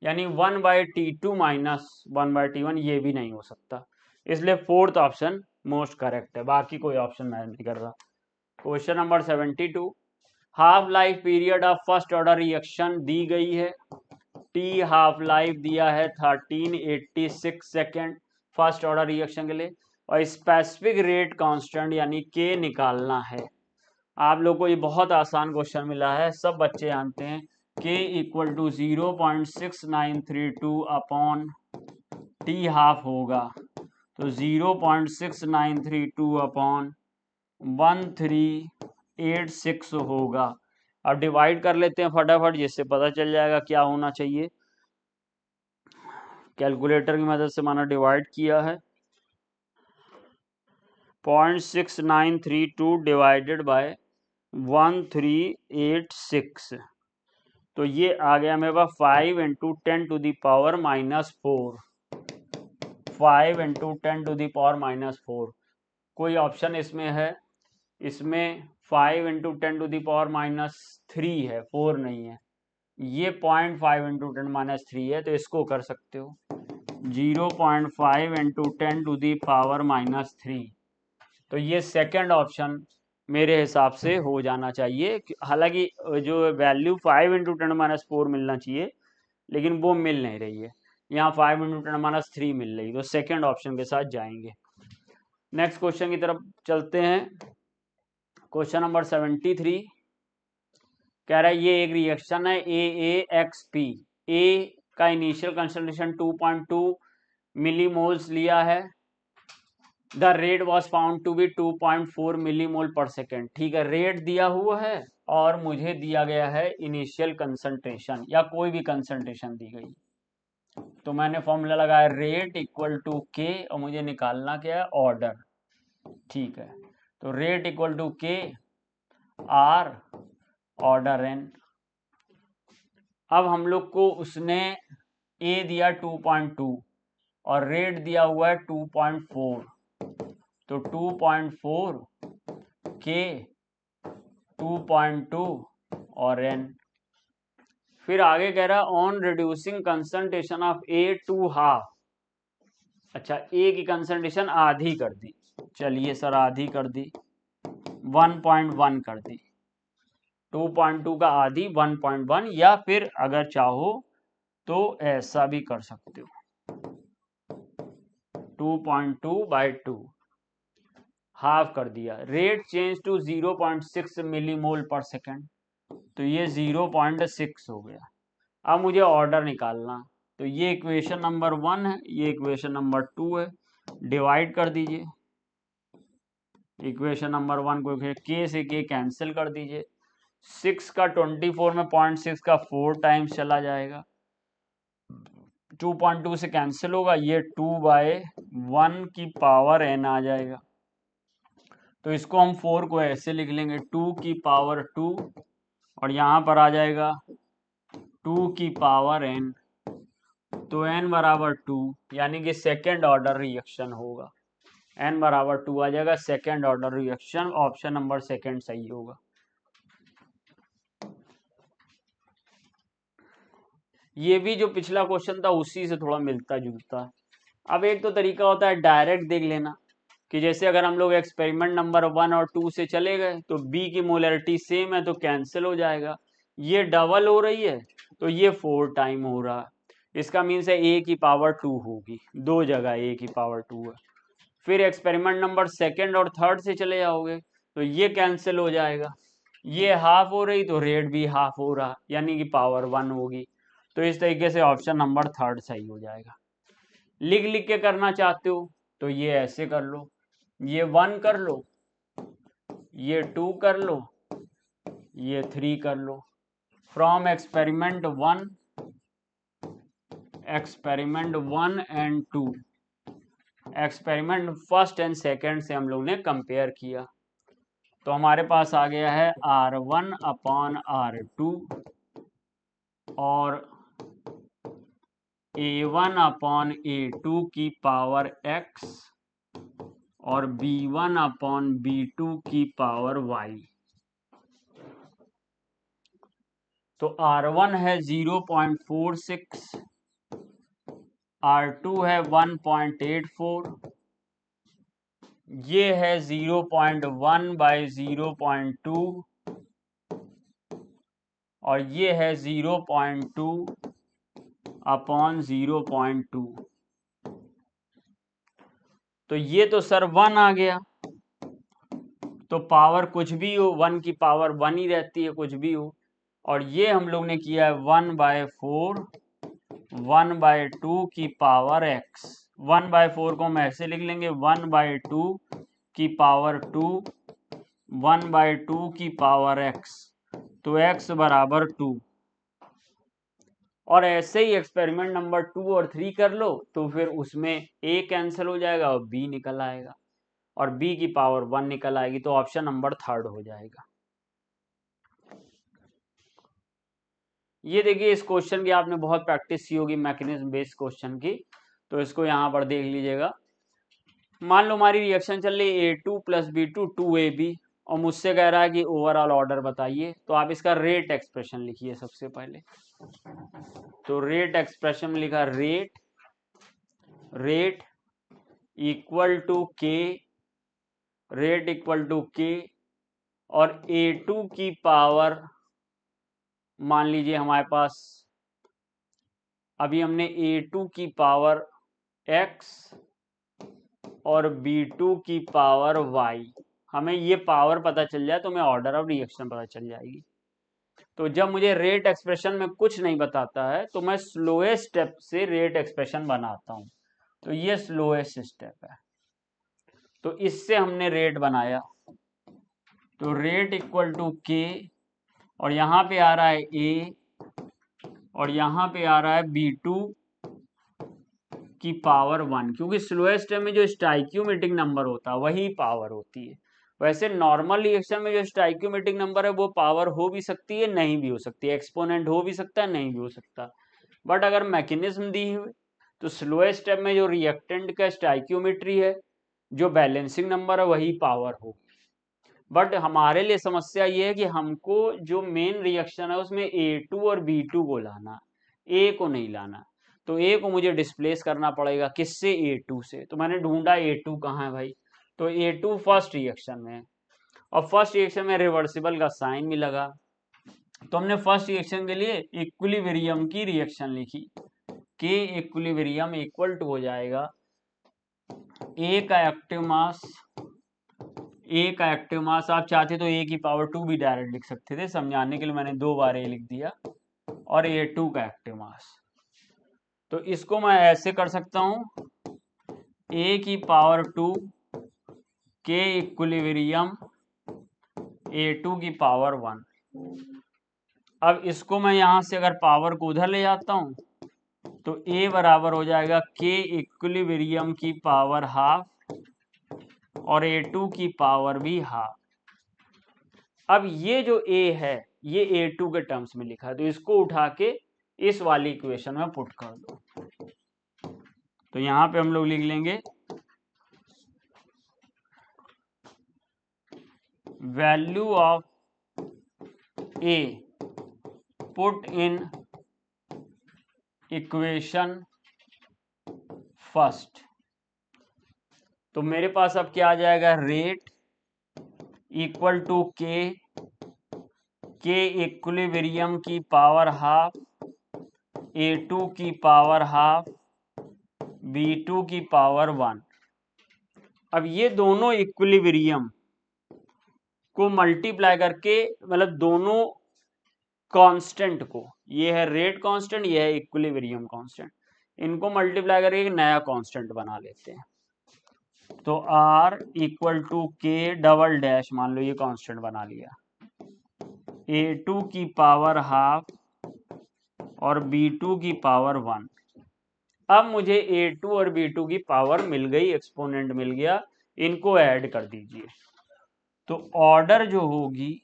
A: यानी 1/T2 माइनस 1/T1, ये भी नहीं हो सकता। इसलिए फोर्थ ऑप्शन मोस्ट करेक्ट है, बाकी कोई ऑप्शन मैच नहीं कर रहा। Question number 72, half life period of first order reaction दी गई है। टी हाफ लाइफ दिया है 1386 सेकेंड फर्स्ट ऑर्डर रिएक्शन के लिए, और स्पेसिफिक रेट कांस्टेंट यानी के निकालना है। आप लोग को ये बहुत आसान क्वेश्चन मिला है, सब बच्चे जानते हैं। K equal to 0.6932 upon T half होगा, तो 0.6932 अपॉन 1386 होगा। अब डिवाइड कर लेते हैं फटाफट, जिससे पता चल जाएगा क्या होना चाहिए। कैलकुलेटर की मदद से मैंने डिवाइड किया है, 0.6932 डिवाइडेड बाय 1386, तो ये आ गया मेरे पास 5 × 10⁻⁻⁴, 5 × 10⁻⁻⁴। कोई ऑप्शन इसमें है? इसमें 5 × 10⁻³ है, 4 नहीं है। ये 0.5 × 10⁻³ है, तो इसको कर सकते हो 0.5 × 10⁻⁻3। तो ये सेकंड ऑप्शन मेरे हिसाब से हो जाना चाहिए। हालांकि जो वैल्यू 5 × 10⁻⁴ मिलना चाहिए, लेकिन वो मिल नहीं रही है, यहाँ 5 × 10⁻³ मिल रही है, तो सेकंड ऑप्शन के साथ जाएंगे। नेक्स्ट क्वेश्चन की तरफ चलते हैं। क्वेश्चन नंबर 73 कह रहा है ये एक रिएक्शन है AAXP। ए का इनिशियल कंसंट्रेशन 2.2 मिलीमोल्स लिया है, the rate was found to be 2.4 millimole per second. ठीक है, रेट दिया हुआ है और मुझे दिया गया है इनिशियल कंसंट्रेशन, या कोई भी कंसंट्रेशन दी गई, तो मैंने फॉर्मूला लगाया रेट इक्वल टू के, और मुझे निकालना क्या है, ऑर्डर। ठीक है, तो रेट इक्वल टू के आर ऑर्डर एन। अब हम लोग को उसने ए दिया 2.2 और रेट दिया हुआ है 2.4, तो 2.4 के 2.2 और एन। फिर आगे कह रहा on reducing concentration of A to half. अच्छा, ए की कंसंट्रेशन आधी कर दी, चलिए सर आधी कर दी, 1.1 कर दी, 2.2 का आधी 1.1, या फिर अगर चाहो तो ऐसा भी कर सकते हो 2.2/2, हाफ कर दिया। Rate change to 0.6 millimole per second, तो ये 0.6 हो गया। अब मुझे ऑर्डर निकालना, तो ये इक्वेशन नंबर 1 है, ये इक्वेशन नंबर 2 है, डिवाइड कर दीजिए। इक्वेशन नंबर 1 को के से के कैंसिल कर दीजिए, 6 का 24 में 0.6 का 4 टाइम्स चला जाएगा, 2.2 से कैंसिल होगा, ये 2/1 की पावर n आ जाएगा। तो इसको हम 4 को ऐसे लिख लेंगे 2 की पावर 2, और यहाँ पर आ जाएगा 2 की पावर n, तो n बराबर 2, यानी कि सेकेंड ऑर्डर रिएक्शन होगा। n बराबर 2 आ जाएगा, second order reaction, option number second सही होगा। ये भी जो पिछला क्वेश्चन था उसी से थोड़ा मिलता जुलता है। अब एक तो तरीका होता है डायरेक्ट देख लेना, कि जैसे अगर हम लोग एक्सपेरिमेंट नंबर 1 और 2 से चले गए तो बी की मोलरिटी सेम है तो कैंसिल हो जाएगा, ये डबल हो रही है तो ये 4 टाइम हो रहा है, इसका मीन्स है ए की पावर 2 होगी, दो जगह ए की पावर 2 है। फिर एक्सपेरिमेंट नंबर सेकेंड और थर्ड से चले जाओगे तो ये कैंसिल हो जाएगा, ये हाफ हो रही तो रेट भी हाफ हो रहा, यानी कि पावर 1 होगी। तो इस तरीके से ऑप्शन नंबर 3 सही हो जाएगा। लिख लिख के करना चाहते हो तो ये ऐसे कर लो, ये 1 कर लो, ये 2 कर लो, ये 3 कर लो। From experiment 1 and 2, experiment first and second से हम लोग ने कंपेयर किया, तो हमारे पास आ गया है R1 अपॉन R2 और A1 अपॉन A2 की पावर x और B1 अपॉन B2 की पावर y। तो R1 है 0.46, R2 है 1.84, ये है 0.1 बाई 0.2 और ये है 0.2 अपॉन 0.2। तो ये तो सर 1 आ गया, तो पावर कुछ भी हो 1 की पावर 1 ही रहती है, कुछ भी हो। और ये हम लोग ने किया है 1/4 1/2 की पावर x। 1/4 को हम ऐसे लिख लेंगे 1/2 की पावर 2 1/2 की पावर x, तो x बराबर 2। और ऐसे ही एक्सपेरिमेंट नंबर 2 और 3 कर लो तो फिर उसमें a कैंसिल हो जाएगा और b निकल आएगा और b की पावर 1 निकल आएगी, तो ऑप्शन नंबर 3 हो जाएगा। ये देखिए, इस क्वेश्चन की आपने बहुत प्रैक्टिस की होगी, मैकेनिज्म बेस्ड क्वेश्चन की, तो इसको यहाँ पर देख लीजिएगा। मान लो हमारी रिएक्शन चल रही है A2 प्लस B2 2AB और मुझसे कह रहा है कि ओवरऑल ऑर्डर बताइए, तो आप इसका रेट एक्सप्रेशन लिखिए सबसे पहले। तो रेट एक्सप्रेशन में लिखा रेट इक्वल टू के, रेट इक्वल टू के और A2 की पावर मान लीजिए हमारे पास, अभी हमने A2 की पावर x और B2 की पावर y, हमें ये पावर पता चल जाए तो हमें ऑर्डर ऑफ रिएक्शन पता चल जाएगी। तो जब मुझे रेट एक्सप्रेशन में कुछ नहीं बताता है तो मैं स्लोएस्ट स्टेप से रेट एक्सप्रेशन बनाता हूं, तो ये स्लोएस्ट स्टेप है। तो इससे हमने रेट बनाया, तो रेट इक्वल टू के और यहां पे आ रहा है a और यहां पे आ रहा है B2 की पावर 1, क्योंकि स्लोएस्ट स्टेप में जो स्टाइक्योमेट्रिक नंबर होता है वही पावर होती है। वैसे नॉर्मल रिएक्शन में जो स्टाइक्योमेट्रिक नंबर है वो पावर हो भी सकती है, नहीं भी हो सकती है, एक्सपोनेंट हो भी सकता है, नहीं भी हो सकता। बट अगर मैकेनिज्म दी हुई तो स्लोएस्ट स्टेप में जो रिएक्टेंट का स्टाइक्योमेट्री है, जो बैलेंसिंग नंबर है वही पावर होगी। बट हमारे लिए समस्या ये है कि हमको जो मेन रिएक्शन है उसमें A2 और B2 को लाना, A को नहीं लाना। तो A को मुझे डिस्प्लेस करना पड़ेगा, किससे? A2 से। तो मैंने ढूंढा A2 कहाँ है भाई, तो A2 फर्स्ट रिएक्शन में है और फर्स्ट रिएक्शन में रिवर्सिबल का साइन भी लगा, तो हमने फर्स्ट रिएक्शन के लिए इक्विलिब्रियम की रिएक्शन लिखी, के इक्विलिब्रियम इक्वल टू हो जाएगा A का एक्टिव मास, आप चाहते तो A की पावर 2 भी डायरेक्ट लिख सकते थे, समझाने के लिए मैंने 2 बार A लिख दिया, और A2 का एक्टिव मास। तो इसको मैं ऐसे कर सकता हूं, A की पावर 2 के इक्विलिब्रियम A2 की पावर 1। अब इसको मैं यहां से अगर पावर को उधर ले जाता हूं तो A बराबर हो जाएगा के इक्विलिब्रियम की पावर हाफ और A2 की पावर भी हाफ। अब ये जो A है ये A2 के टर्म्स में लिखा है, तो इसको उठा के इस वाली इक्वेशन में पुट कर दो। तो यहां पे हम लोग लिख लेंगे value of A put in equation first. तो मेरे पास अब क्या आ जाएगा, रेट इक्वल टू के इक्विलिब्रियम की पावर हाफ, A2 की पावर हाफ, B2 की पावर 1। अब ये दोनों इक्विलिब्रियम को मल्टीप्लाई करके, मतलब दोनों कांस्टेंट को, ये है रेट कांस्टेंट, ये है इक्विलिब्रियम कांस्टेंट, इनको मल्टीप्लाई करके एक नया कांस्टेंट बना लेते हैं। तो R इक्वल टू के डबल डैश, मान लो ये कांस्टेंट बना लिया, A2 की पावर हाफ और B2 की पावर 1। अब मुझे A2 और B2 की पावर मिल गई, एक्सपोनेंट मिल गया, इनको ऐड कर दीजिए। तो ऑर्डर जो होगी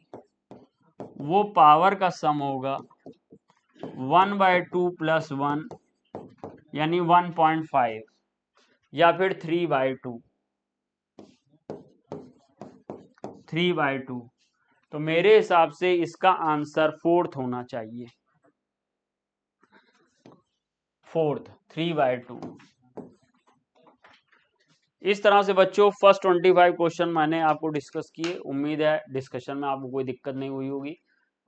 A: वो पावर का सम होगा 1/2 + 1 यानी 1.5, या फिर 3/2, 3/2। तो मेरे हिसाब से इसका आंसर 4th होना चाहिए, 4th 3/2। इस तरह से बच्चों फर्स्ट 25 क्वेश्चन मैंने आपको डिस्कस किए। उम्मीद है डिस्कशन में आपको कोई दिक्कत नहीं हुई होगी।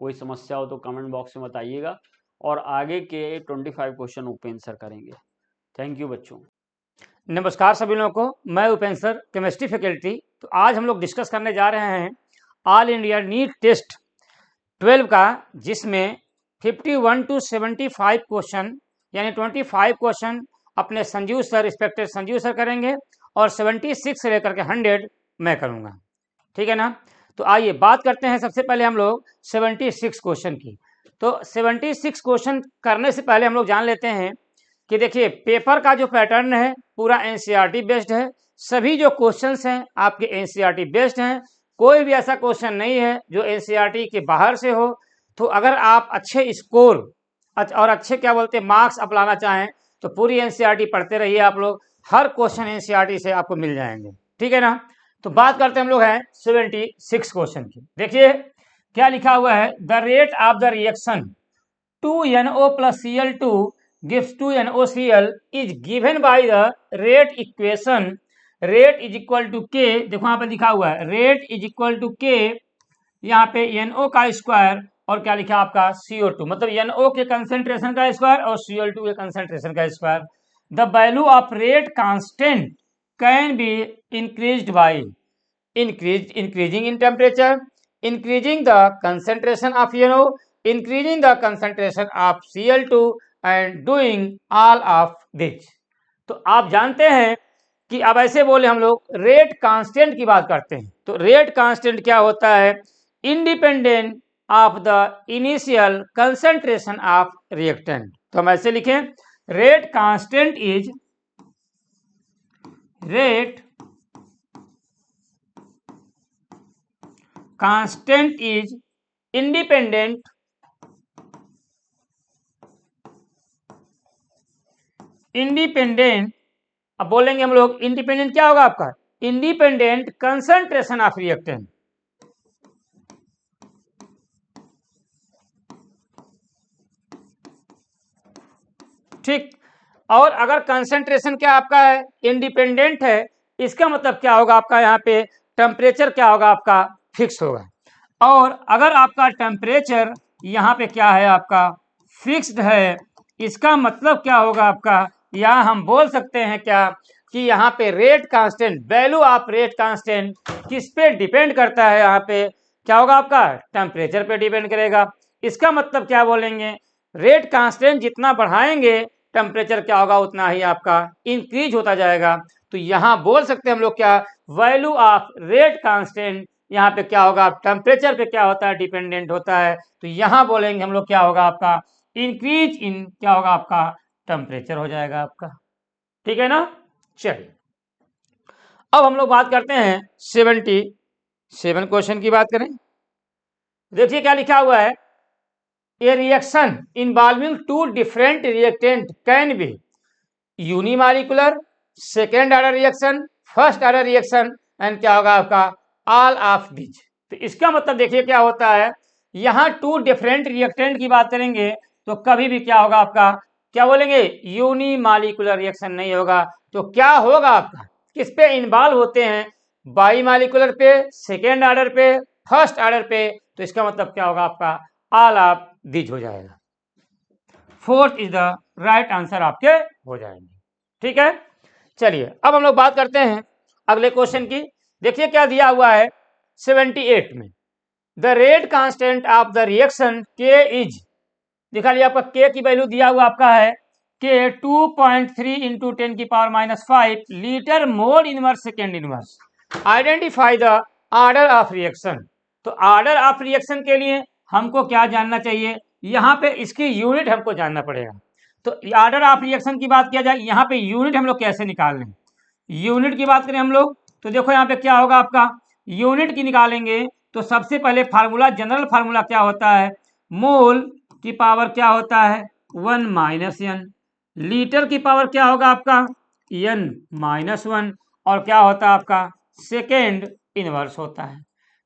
A: कोई समस्या हो तो कमेंट बॉक्स में बताइएगा, और आगे के 25 क्वेश्चन उपेंद्र सर करेंगे। थैंक यू बच्चों।
B: नमस्कार सभी लोगों को, मैं उपेंद्र सर, केमिस्ट्री फैकल्टी। तो आज हम लोग डिस्कस करने जा रहे हैं ऑल इंडिया नीट टेस्ट 12 का, जिसमें 51 to 75 क्वेश्चन यानी 25 क्वेश्चन अपने Sanjeev sir, respected Sanjeev sir करेंगे, और 76 से लेकर के 100 मैं करूंगा। ठीक है ना। तो आइए बात करते हैं सबसे पहले हम लोग 76 क्वेश्चन की। तो 76 क्वेश्चन करने से पहले हम लोग जान लेते हैं कि देखिए पेपर का जो पैटर्न है पूरा एनसीईआरटी बेस्ड है। सभी जो क्वेश्चंस हैं आपके एनसीईआरटी बेस्ड हैं। कोई भी ऐसा क्वेश्चन नहीं है जो एनसीईआरटी के बाहर से हो। तो अगर आप अच्छे स्कोर और अच्छे क्या बोलते हैं मार्क्स आप लाना चाहें तो पूरी एनसीईआरटी पढ़ते रहिए आप लोग। हर क्वेश्चन एनसीईआरटी से आपको मिल जाएंगे। ठीक है ना। तो बात करते हैं हम लोग हैं 76 क्वेश्चन की। देखिए क्या लिखा हुआ है, the rate of the reaction 2NO + Cl2 gives 2NOCl is given by the rate equation। rate is equal to K, देखो यहाँ पे लिखा हुआ है rate is equal to K, यहाँ पे NO का स्क्वायर और क्या लिखा आपका CO2, मतलब NO के कंसेंट्रेशन का स्क्वायर और Cl2 के कंसेंट्रेशन का square. The value of rate constant can be increased by increasing in temperature, increasing the concentration of NO, increasing the concentration of Cl2 and doing all of this। तो आप जानते हैं कि अब ऐसे बोले हम लोग रेट कांस्टेंट की बात करते हैं। तो रेट कांस्टेंट क्या होता है, independent of the initial concentration of reactant. तो हम ऐसे लिखें, rate constant is rate constant is independent अब बोलेंगे हम लोग इंडिपेंडेंट क्या होगा आपका, इंडिपेंडेंट कंसंट्रेशन ऑफ रिएक्टेंट। ठीक। और अगर कंसंट्रेशन क्या आपका है, इंडिपेंडेंट है, इसका मतलब क्या होगा आपका यहाँ पे टेम्परेचर क्या होगा आपका फिक्स होगा। और अगर आपका टेम्परेचर यहाँ पे क्या है आपका फिक्स्ड है, इसका मतलब क्या होगा आपका, यहाँ हम बोल सकते हैं क्या कि यहाँ पे rate constant, value of rate constant किस पे डिपेंड करता है, यहाँ पे क्या होगा आपका टेम्परेचर पे डिपेंड करेगा। इसका मतलब क्या बोलेंगे, रेट कांस्टेंट जितना बढ़ाएंगे टेम्परेचर क्या होगा उतना ही आपका इंक्रीज होता जाएगा। तो यहाँ बोल सकते हैं हम लोग क्या, वैल्यू ऑफ रेट कांस्टेंट यहाँ पे क्या होगा, टेम्परेचर पे क्या होता है डिपेंडेंट होता है। तो यहाँ बोलेंगे हम लोग क्या होगा आपका इंक्रीज इन क्या होगा आपका टेम्परेचर हो जाएगा आपका। ठीक है ना। चलिए अब हम लोग बात करते हैं 77 क्वेश्चन की बात करें। देखिए क्या लिखा हुआ है, a reaction involving two different reactant can be unimolecular, second order reaction, first order reaction and क्या होगा आपका ऑल ऑफ दिस। तो इसका मतलब देखिए क्या होता है, यहाँ टू डिफरेंट रिएक्टेंट की बात करेंगे तो कभी भी क्या होगा आपका, क्या बोलेंगे यूनिमॉलिक्यूलर रिएक्शन नहीं होगा। तो क्या होगा आपका, किस पे इन्वॉल्व होते हैं, बाईमॉलिक्यूलर पे, सेकेंड ऑर्डर पे, फर्स्ट ऑर्डर पे। तो इसका मतलब क्या होगा आपका ऑल ऑफ दिस हो जाएगा। 4th is the right answer आपके हो जाएंगे। ठीक है। चलिए अब हम लोग बात करते हैं अगले क्वेश्चन की। देखिए क्या दिया हुआ है, 78 में the rate constant of the reaction के इज, दिखा लिया आपका के की वैल्यू दिया हुआ आपका है के 2.3 into 10⁻⁵ litre mole inverse second inverse. Identify the order of reaction. तो ऑर्डर ऑफ रिएक्शन के लिए हमको क्या जानना चाहिए, यहाँ पे इसकी यूनिट हमको जानना पड़ेगा। तो ऑर्डर ऑफ रिएक्शन की बात किया जाए, यहाँ पे यूनिट हम लोग कैसे निकाल लें, यूनिट की बात करें हम लोग तो देखो यहाँ पे क्या होगा आपका, यूनिट की निकालेंगे तो सबसे पहले फार्मूला, जनरल फार्मूला क्या होता है, मोल की पावर क्या होता है 1 - n, लीटर की पावर क्या होगा आपका n - 1, और क्या होता है आपका सेकेंड इनवर्स होता है।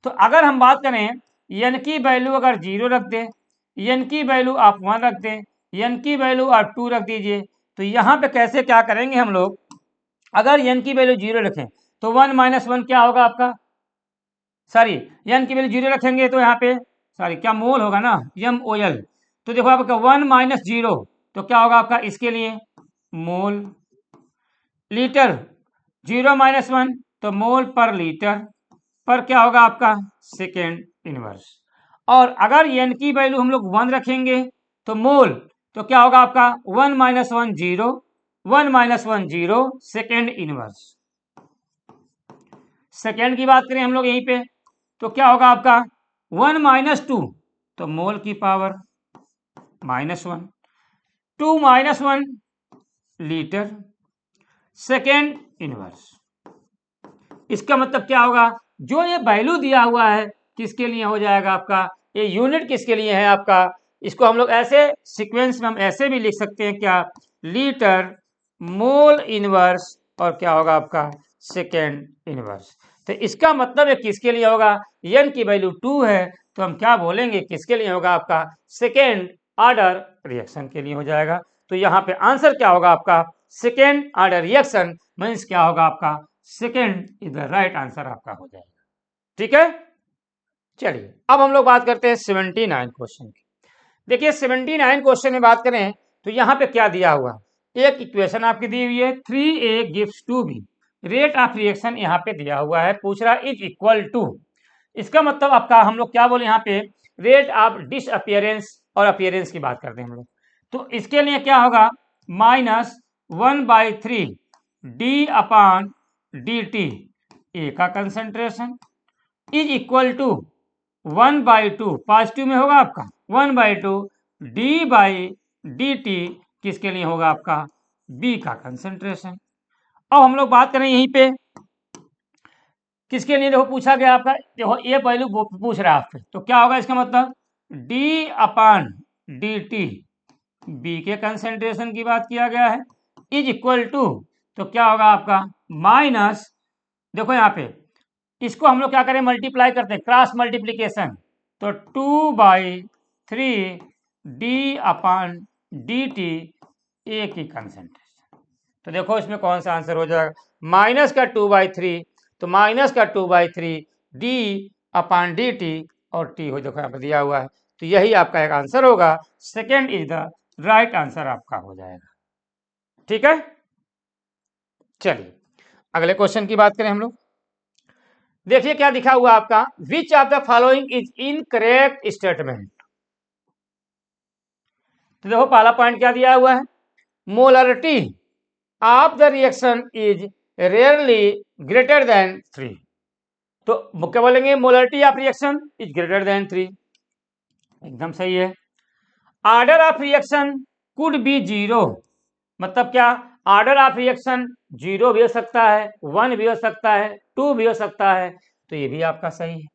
B: तो अगर हम बात करें n की वैल्यू अगर 0 रख दें, n की वैल्यू आप 1 रख दें, n की वैल्यू आप 2 रख दीजिए, तो यहाँ पे कैसे क्या करेंगे हम लोग, अगर n की वैल्यू 0 रखें तो 1 - 1 क्या होगा आपका, सॉरी n की वैल्यू 0 रखेंगे तो यहाँ पे सॉरी क्या मोल होगा ना MOL, तो देखो आपका 1 - 0 तो क्या होगा आपका इसके लिए मोल, लीटर 0 - 1 तो मोल पर लीटर पर क्या होगा आपका सेकेंड इनवर्स, और अगर n की वैल्यू हम लोग 1 रखेंगे तो मोल, तो क्या होगा आपका 1 - 1 0, 1 - 1 0 सेकेंड इनवर्स। सेकेंड की बात करें हम लोग यहीं पे तो क्या होगा आपका 1 - 2 तो मोल की पावर -1, 2 - 1 लीटर सेकेंड इनवर्स। इसका मतलब क्या होगा, जो ये वैल्यू दिया हुआ है किसके लिए हो जाएगा आपका, ये यूनिट किसके लिए है आपका, इसको हम लोग ऐसे सीक्वेंस में हम ऐसे भी लिख सकते हैं क्या, लीटर मोल इनवर्स और क्या होगा आपका सेकेंड इनवर्स। तो इसका मतलब है किसके लिए होगा, n की वैल्यू 2 है तो हम क्या बोलेंगे किसके लिए होगा आपका सेकेंड ऑर्डर रिएक्शन के लिए हो जाएगा। तो यहाँ पे आंसर क्या होगा आपका सेकेंड ऑर्डर रिएक्शन, मीन्स क्या होगा आपका second is the right answer आपका हो जाएगा। ठीक है, चलिए अब हम लोग बात करते हैं 79 क्वेश्चन की। देखिए 79 क्वेश्चन में बात करें तो यहाँ पे क्या दिया हुआ, एक इक्वेशन आपकी दी हुई है 3A gives 2B, rate of reaction यहाँ पे दिया हुआ है, पूछ रहा इज इक्वल टू, इसका मतलब आपका हम लोग क्या बोले यहाँ पे रेट ऑफ डिसअपियरेंस और अपीयरेंस की बात करते हैं हम लोग, तो इसके लिए क्या होगा -1/3 d/dt ए का concentration is equal to 1/2, positive में होगा आपका 1/2 d/dt किसके लिए होगा आपका बी का कंसेंट्रेशन। अब हम लोग बात करें यहीं पे किसके लिए, देखो पूछा गया आपका, देखो ये वैल्यू पूछ रहा है आपसे, तो क्या होगा इसका मतलब d/dt बी के कंसेंट्रेशन की बात किया गया है इज इक्वल टू, तो क्या होगा आपका माइनस, देखो यहाँ पे इसको हम लोग क्या करें मल्टीप्लाई करते हैं क्रॉस मल्टीप्लीकेशन, तो 2/3 d/dt ए की कंसेंट्रेशन, तो देखो इसमें कौन सा आंसर हो जाएगा, माइनस का 2/3 तो माइनस का 2/3 d/dt और t हो, देखो यहाँ पर दिया हुआ है, तो यही आपका एक आंसर होगा, second is the right answer आपका हो जाएगा। ठीक है, चलिए अगले क्वेश्चन की बात करें हम लोग। देखिए क्या दिखा हुआ आपका, which of the following is incorrect statement, तो देखो पहला पॉइंट क्या दिया हुआ है, molarity of the reaction is rarely greater than 3, तो क्या बोलेंगे molarity of reaction is greater than 3, एकदम सही है। Order of reaction could be 0, मतलब क्या ऑर्डर ऑफ रिएक्शन 0 भी हो सकता है, 1 भी हो सकता है, 2 भी हो सकता है, तो ये भी आपका सही है।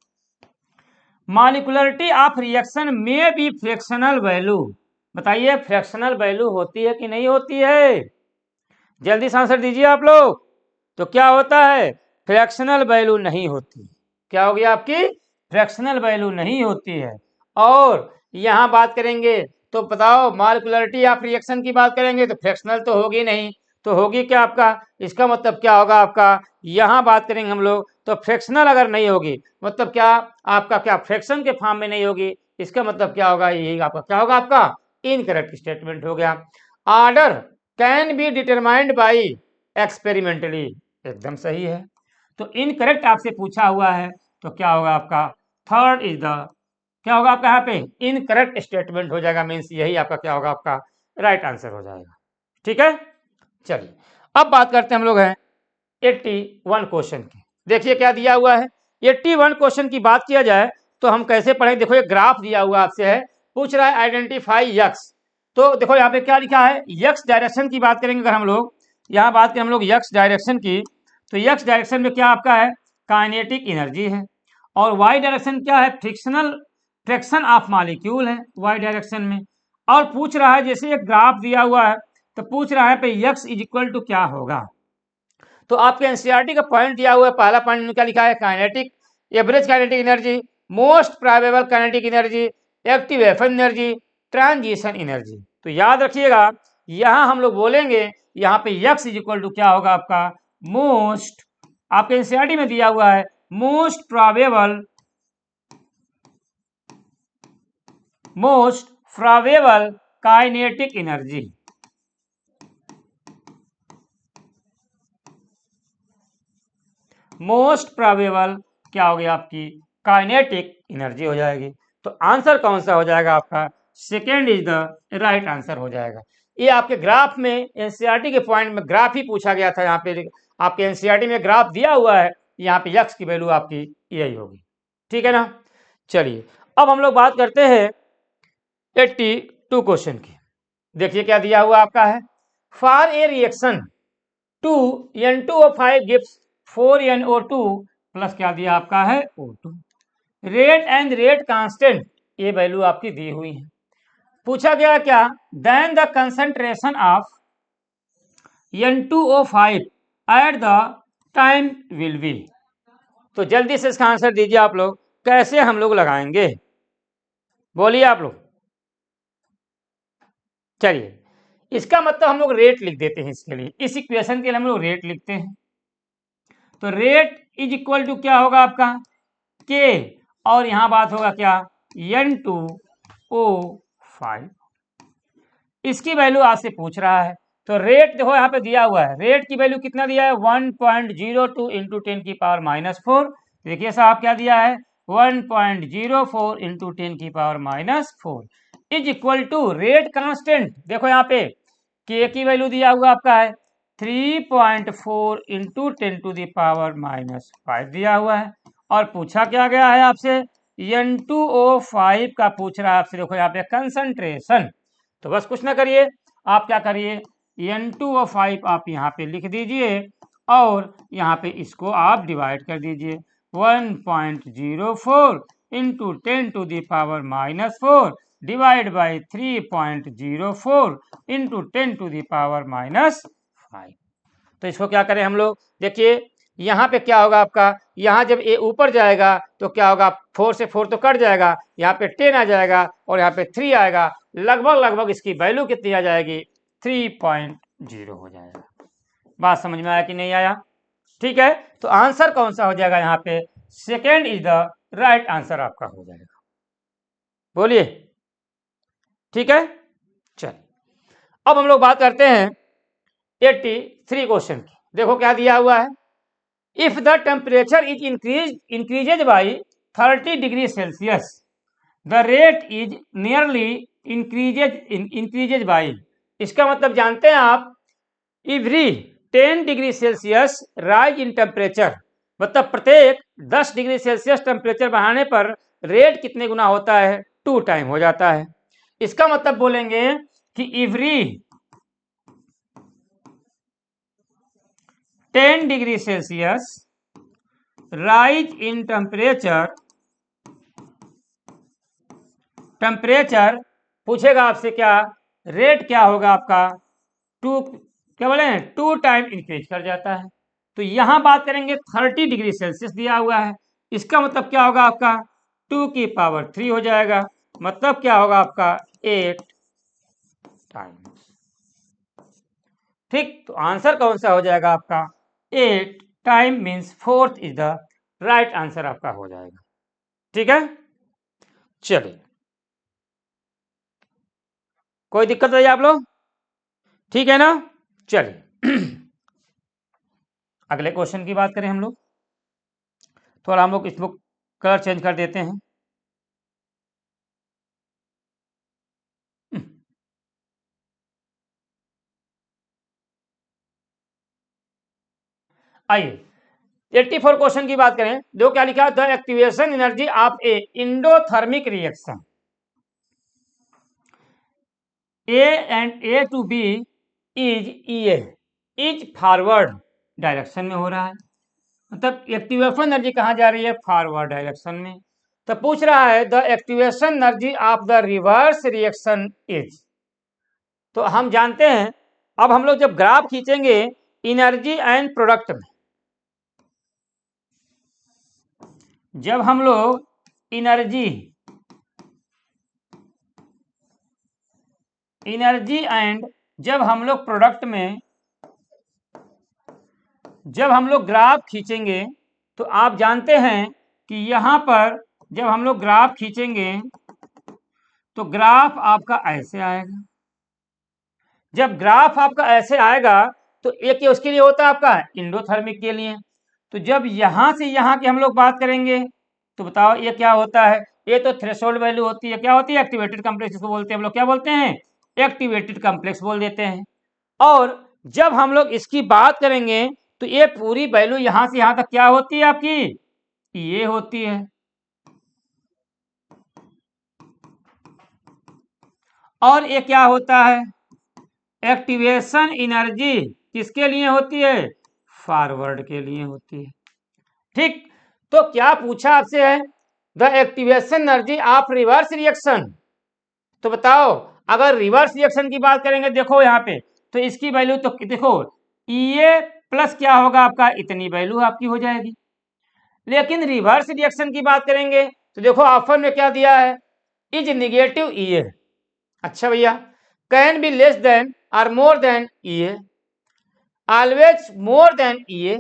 B: मॉलिक्यूलरिटी ऑफ रिएक्शन में बी फ्रैक्शनल वैल्यू, बताइए फ्रैक्शनल वैल्यू होती है कि नहीं होती है, जल्दी से आंसर दीजिए आप लोग। तो क्या होता है फ्रैक्शनल वैल्यू नहीं होती, क्या होगी आपकी फ्रैक्शनल वैल्यू नहीं होती है। और यहाँ बात करेंगे तो बताओ मॉलिक्यूलरिटी ऑफ रिएक्शन की बात करेंगे तो फ्रैक्शनल तो होगी नहीं, तो होगी क्या आपका, इसका मतलब क्या होगा आपका, यहाँ बात करेंगे हम लोग तो फ्रैक्शनल अगर नहीं होगी मतलब क्या आपका क्या फ्रैक्शन के फॉर्म में नहीं होगी, इसका मतलब क्या होगा, यही आपका क्या होगा आपका इनकरेक्ट स्टेटमेंट हो गया। Order can be determined by experimentally, एकदम सही है। तो इनकरेक्ट आपसे पूछा हुआ है तो क्या होगा आपका थर्ड इज द क्या होगा आपका यहाँ पे इनकरेक्ट स्टेटमेंट हो जाएगा, मीन्स यही आपका क्या होगा आपका राइट आंसर हो जाएगा। ठीक है, चलिए अब बात करते हैं हम लोग हैं 81 क्वेश्चन की। देखिए क्या दिया हुआ है, 81 क्वेश्चन की बात किया जाए तो हम कैसे पढ़ें। देखो ये ग्राफ दिया हुआ आपसे है, पूछ रहा है आइडेंटिफाई यक्स। तो देखो यहाँ पे क्या लिखा है, यक्स डायरेक्शन की बात करेंगे अगर हम लोग, यहाँ बात करें हम लोग यक्स डायरेक्शन की, तो यक्स डायरेक्शन में क्या आपका है काइनेटिक एनर्जी है, और वाई डायरेक्शन क्या है फ्रिक्शन ऑफ मॉलिक्यूल है वाई डायरेक्शन में। और पूछ रहा है जैसे एक ग्राफ दिया हुआ है तो पूछ रहा है पे यक्स इज इक्वल टू क्या होगा। तो आपके एनसीईआरटी का पॉइंट दिया हुआ है, पहला पॉइंट क्या लिखा है kinetic average kinetic energy, most probable kinetic energy, activation energy, transition energy. तो याद रखिएगा यहां हम लोग बोलेंगे यहाँ पे यक्स इज इक्वल टू क्या होगा आपका मोस्ट, आपके एनसीईआरटी में दिया हुआ है most probable kinetic energy. Most probable क्या हो गया आपकी काइनेटिक एनर्जी हो जाएगी। तो आंसर कौन सा हो जाएगा आपका second is the right answer हो जाएगा। ये आपके ग्राफ में एनसीईआरटी के पॉइंट में ग्राफ ही पूछा गया था, यहाँ पे आपके एनसीईआरटी में ग्राफ दिया हुआ है, यहाँ पे यक्स की वैल्यू आपकी यही होगी। ठीक है ना, चलिए अब हम लोग बात करते हैं 82 क्वेश्चन की। देखिए क्या दिया हुआ आपका है, for a reaction 2 N2O5 gives 4NO2 plus क्या दिया आपका है O2, rate and rate constant ये वैल्यू आपकी दी हुई है। पूछा गया क्या, then the concentration of N2O5 at the time will be. तो जल्दी से इसका आंसर दीजिए आप लोग, कैसे हम लोग लगाएंगे बोलिए आप लोग। चलिए इसका मतलब हम लोग रेट लिख देते हैं, इसके लिए इस इक्वेशन के लिए हम लोग रेट लिखते हैं। तो रेट इज इक्वल टू क्या होगा आपका के, और यहां बात होगा क्या N2O5, इसकी वैल्यू आपसे पूछ रहा है। तो रेट देखो यहाँ पे दिया हुआ है, रेट की वैल्यू कितना दिया है 1.02 इंटू 10 की पावर -4। देखिए साहब क्या दिया है 1.04 इंटू 10 की power -4 is equal to rate constant. देखो यहाँ पे के की वैल्यू दिया हुआ आपका है 3.4 इंटू 10 टू दी पावर -5 दिया हुआ है, और पूछा क्या गया है आपसे N2O5 का पूछ रहा है आपसे। देखो यहाँ पे कंसंट्रेशन, तो बस कुछ ना करिए आप क्या करिए N2O5 आप यहाँ पे लिख दीजिए, और यहाँ पे इसको आप डिवाइड कर दीजिए 1.04 into 10 to the power -4 divide by 3.04 into 10 to the power -5। तो इसको क्या करें हम लोग, देखिए यहाँ पे क्या होगा आपका, यहाँ जब ए ऊपर जाएगा तो क्या होगा 4 से 4 तो कट जाएगा, यहाँ पे 10 आ जाएगा और यहाँ पे 3 आएगा, लगभग इसकी वैल्यू कितनी आ जाएगी 3.0 हो जाएगा। बात समझ में आया कि नहीं आया, ठीक है। तो आंसर कौन सा हो जाएगा यहाँ पे second is the right answer आपका हो जाएगा, बोलिए ठीक है। चलिए अब हम लोग बात करते हैं 83 क्वेश्चन की। देखो क्या दिया हुआ है, if the temperature is increases by 30 degree Celsius the rate is nearly increases by. इसका मतलब जानते हैं आप, every 10 degree Celsius rise in temperature, मतलब प्रत्येक 10 डिग्री सेल्सियस टेम्परेचर बढ़ाने पर रेट कितने गुना होता है 2 टाइम हो जाता है। इसका मतलब बोलेंगे कि every 10 degree Celsius rise in temperature पूछेगा आपसे क्या रेट क्या होगा आपका 2 क्या बोले 2 टाइम इंक्रीज कर जाता है। तो यहां बात करेंगे 30 डिग्री सेल्सियस दिया हुआ है, इसका मतलब क्या होगा आपका 2 की पावर 3 हो जाएगा, मतलब क्या होगा आपका 8 टाइम्स। ठीक, तो आंसर कौन सा हो जाएगा आपका 8 time means 4th is the right answer आपका हो जाएगा। ठीक है, चलिए कोई दिक्कत नहीं आप लोग, ठीक है ना। चलिए अगले क्वेश्चन की बात करें हम लोग, थोड़ा हम लोग इस बुक कलर चेंज कर देते हैं। आइए 84 क्वेश्चन की बात करें, देखो क्या लिखा है, the activation energy of a endothermic reaction A and A to B is E is forward direction में हो रहा है, मतलब एक्टिवेशन एनर्जी कहाँ जा रही है, फॉरवर्ड डायरेक्शन में। तो पूछ रहा है the activation energy of the reverse reaction is, तो हम जानते हैं, अब हम लोग जब ग्राफ खींचेंगे एनर्जी एंड प्रोडक्ट में, जब हम लोग एनर्जी एंड जब हम लोग प्रोडक्ट में जब हम लोग ग्राफ खींचेंगे, तो आप जानते हैं कि यहां पर जब हम लोग ग्राफ खींचेंगे तो ग्राफ आपका ऐसे आएगा। जब ग्राफ आपका ऐसे आएगा तो एक उसके लिए होता है आपका इंडोथर्मिक के लिए। तो जब यहां से यहां की हम लोग बात करेंगे तो बताओ ये क्या होता है, ये तो थ्रेशोल्ड वैल्यू होती है, क्या होती है, एक्टिवेटेड कॉम्प्लेक्स इसको बोलते हैं, हम लोग क्या बोलते हैं, एक्टिवेटेड कॉम्प्लेक्स बोल देते हैं। और जब हम लोग इसकी बात करेंगे तो ये पूरी वैल्यू यहां से यहां तक क्या होती है आपकी, ये होती है। और ये क्या होता है, एक्टिवेशन एनर्जी किसके लिए होती है, फॉरवर्ड के लिए होती है। ठीक, तो क्या पूछा आपसे है, the activation energy of reverse reaction, तो बताओ अगर रिवर्स रिएक्शन की बात करेंगे, देखो यहाँ पे तो इसकी वैल्यू तो देखो ये प्लस क्या होगा आपका, इतनी वैल्यू आपकी हो जाएगी। लेकिन रिवर्स रिएक्शन की बात करेंगे तो देखो ऑप्शन में क्या दिया है, इज निगेटिव ई। अच्छा भैया, कैन बी लेस देन और मोर देन ई, ऑलवेज मोर देन ई,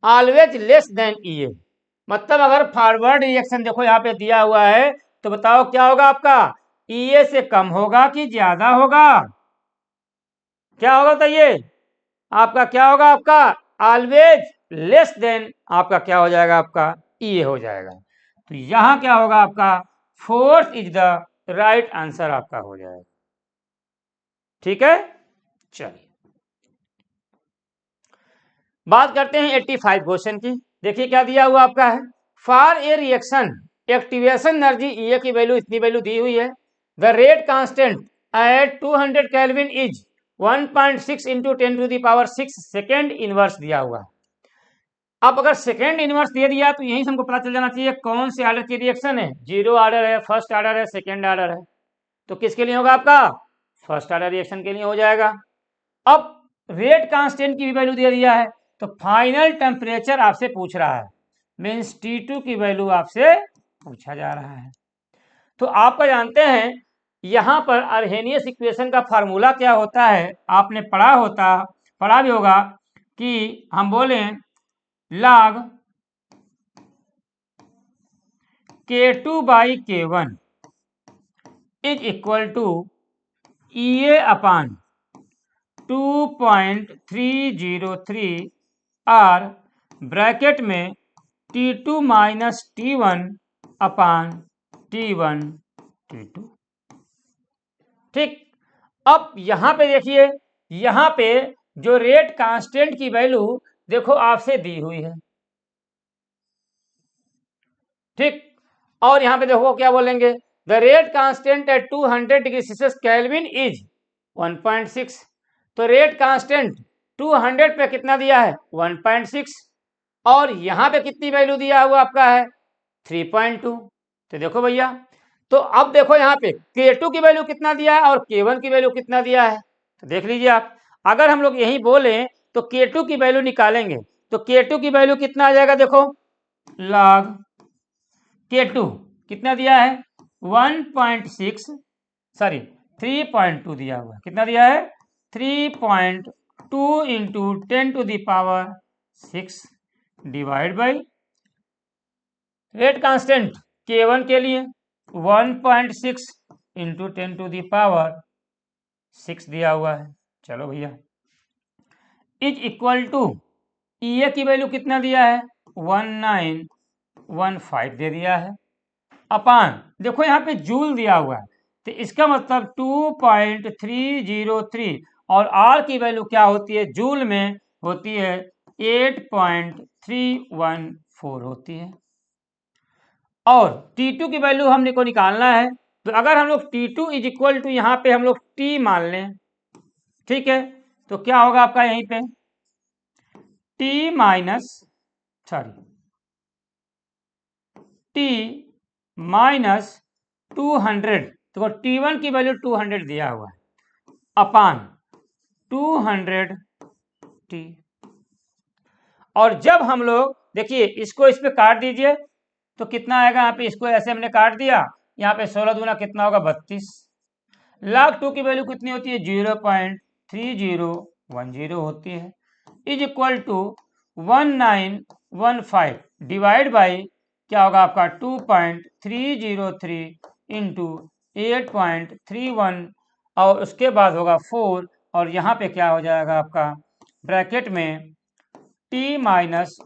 B: ऑलवेज लेस देन ई। मतलब अगर फॉरवर्ड रिएक्शन देखो यहाँ पे दिया हुआ है तो बताओ क्या होगा आपका, ई से कम होगा कि ज्यादा होगा, क्या होगा बताइए आपका, क्या होगा आपका, ऑलवेज लेस देन आपका क्या हो जाएगा, आपका ई हो जाएगा। तो यहां क्या होगा आपका, fourth is the right answer आपका हो जाएगा। ठीक है, चलिए बात करते हैं 85 क्वेश्चन की। देखिए क्या दिया हुआ आपका है, for a reaction activation energy E की वैल्यू इतनी वैल्यू दी हुई है, the rate constant at 200 kelvin is 1.6 into 10 to the power 6 second inverse दिया हुआ है। अब अगर सेकेंड इनवर्स दे दिया तो यही से हमको पता चल जाना चाहिए कौन से ऑर्डर की रिएक्शन है, जीरो ऑर्डर है, फर्स्ट ऑर्डर है, सेकेंड ऑर्डर है। तो किसके लिए होगा आपका, फर्स्ट ऑर्डर रिएक्शन के लिए हो जाएगा। अब रेट कांस्टेंट की भी वैल्यू दे दिया है, तो फाइनल टेम्परेचर आपसे पूछ रहा है, मीन्स T2 की वैल्यू आपसे पूछा जा रहा है। तो आपका जानते हैं यहां पर अर्हेनियस इक्वेशन का फार्मूला क्या होता है, आपने पढ़ा भी होगा कि हम बोले log K2 by K1 is equal to EA upon 2.303 और ब्रैकेट में T2 माइनस T1 अपान T1 T2। ठीक, अब यहां पे देखिए, यहां पे जो रेट कांस्टेंट की वैल्यू देखो आपसे दी हुई है। ठीक, और यहां पे देखो क्या बोलेंगे, the rate constant at 200 degree Celsius kelvin is 1.6। तो रेट कांस्टेंट 200 पे कितना दिया है, 1.6, और यहां पे कितनी वैल्यू दिया हुआ आपका है 3.2। तो देखो भैया, तो अब देखो यहाँ पे K2 की वैल्यू कितना दिया है और K1 की वैल्यू कितना दिया है, तो देख लीजिए आप। अगर हम लोग यही बोले तो K2 की वैल्यू निकालेंगे तो K2 की वैल्यू कितना आ जाएगा, देखो log K2 कितना दिया है 1.6 सॉरी 3.2 दिया हुआ है, कितना दिया है 3.2 into 10 to the power 6 divide by rate constant K1 के लिए 1.6 इंटू 10 टू द पावर 6 दिया हुआ है। चलो भैया, इज इक्वल टू ई की वैल्यू कितना दिया है 19 2.15 दे दिया है, अपान देखो यहाँ पे जूल दिया हुआ है, तो इसका मतलब 2.303 और आर की वैल्यू क्या होती है जूल में, होती है 8.314 होती है। और T2 की वैल्यू हमने को निकालना है, तो अगर हम लोग T2 इज इक्वल टू यहाँ पे हम लोग T मान लें, ठीक है, तो क्या होगा आपका यहीं पे T माइनस 200, तो T1 की वैल्यू 200 दिया हुआ है, अपान 200 T। और जब हम लोग देखिए इसको इस पे काट दीजिए तो कितना आएगा, यहाँ पे इसको ऐसे हमने काट दिया, यहाँ पे 16 दूना कितना होगा 32, log 2 की वैल्यू कितनी होती है 0.3010 होती है, is equal to 1915 divide by क्या होगा आपका 2.303 इंटू 8.31 और उसके बाद होगा 4 और यहाँ पे क्या हो जाएगा आपका ब्रैकेट में T minus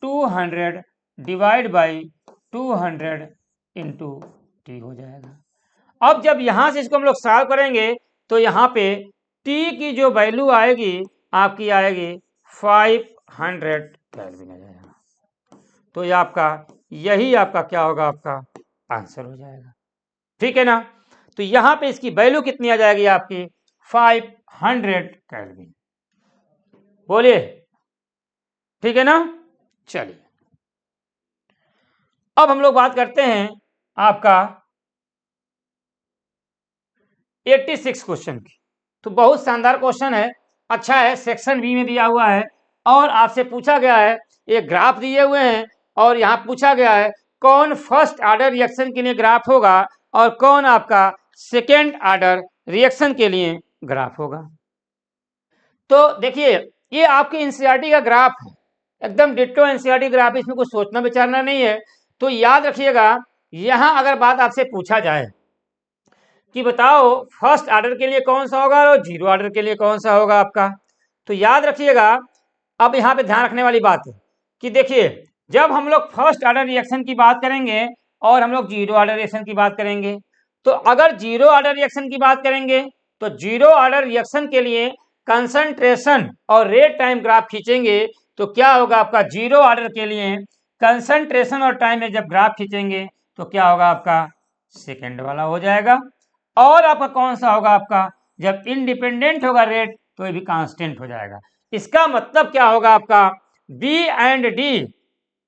B: 200 divide by 200 into T हो जाएगा। अब जब यहां से इसको हम लोग सॉल्व करेंगे तो यहाँ पे T की जो वैल्यू आएगी आपकी आएगी 500 केल्विन आ जाएगा, तो ये आपका यही आपका क्या होगा आपका आंसर हो जाएगा, ठीक है ना। तो यहाँ पे इसकी वैल्यू कितनी आ जाएगी आपकी 500 केल्विन, बोलिए ठीक है ना। चलिए अब हम लोग बात करते हैं आपका 86 क्वेश्चन की। तो बहुत शानदार क्वेश्चन है, अच्छा है, सेक्शन बी में दिया हुआ है और आपसे पूछा गया है, ये ग्राफ दिए हुए हैं और यहाँ पूछा गया है कौन फर्स्ट ऑर्डर रिएक्शन के लिए ग्राफ होगा और कौन आपका सेकेंड ऑर्डर रिएक्शन के लिए ग्राफ होगा। तो देखिए ये आपके एनसीईआरटी का ग्राफ है, एकदम डिट्टो एनसीईआरटी ग्राफ, इसमें कुछ सोचना विचारना नहीं है। तो याद रखिएगा यहां अगर बात आपसे पूछा जाए कि बताओ फर्स्ट ऑर्डर के लिए कौन सा होगा और जीरो ऑर्डर के लिए कौन सा होगा आपका, तो याद रखिएगा अब यहाँ पे ध्यान रखने वाली बात है कि देखिए जब हम लोग फर्स्ट ऑर्डर रिएक्शन की बात करेंगे और हम लोग जीरो ऑर्डर रिएक्शन की बात करेंगे, तो अगर जीरो ऑर्डर रिएक्शन की बात करेंगे तो जीरो ऑर्डर रिएक्शन के लिए कंसंट्रेशन और रेट टाइम ग्राफ खींचेंगे तो क्या होगा आपका जीरो ऑर्डर के लिए कंसंट्रेशन और टाइम में जब ग्राफ खींचेंगे तो क्या होगा आपका सेकेंड वाला हो जाएगा। और आपका कौन सा होगा आपका जब इंडिपेंडेंट होगा रेट तो ये भी कांस्टेंट हो जाएगा। इसका मतलब क्या होगा आपका बी एंड डी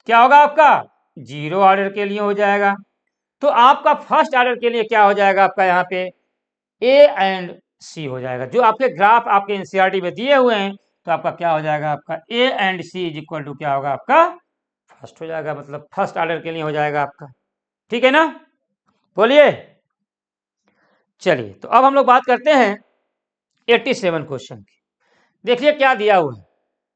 B: क्या होगा आपका जीरो ऑर्डर के लिए हो जाएगा। तो आपका फर्स्ट ऑर्डर के लिए क्या हो जाएगा आपका यहाँ पे ए एंड सी हो जाएगा, जो आपके ग्राफ आपके एनसीईआरटी में दिए हुए हैं। तो आपका क्या हो जाएगा आपका A and C is equal to क्या होगा आपका फर्स्ट हो जाएगा, मतलब फर्स्ट ऑर्डर के लिए हो जाएगा आपका, ठीक है ना। बोलिए चलिए तो अब हम लोग बात करते हैं 87 क्वेश्चन की। देखिए क्या दिया हुआ है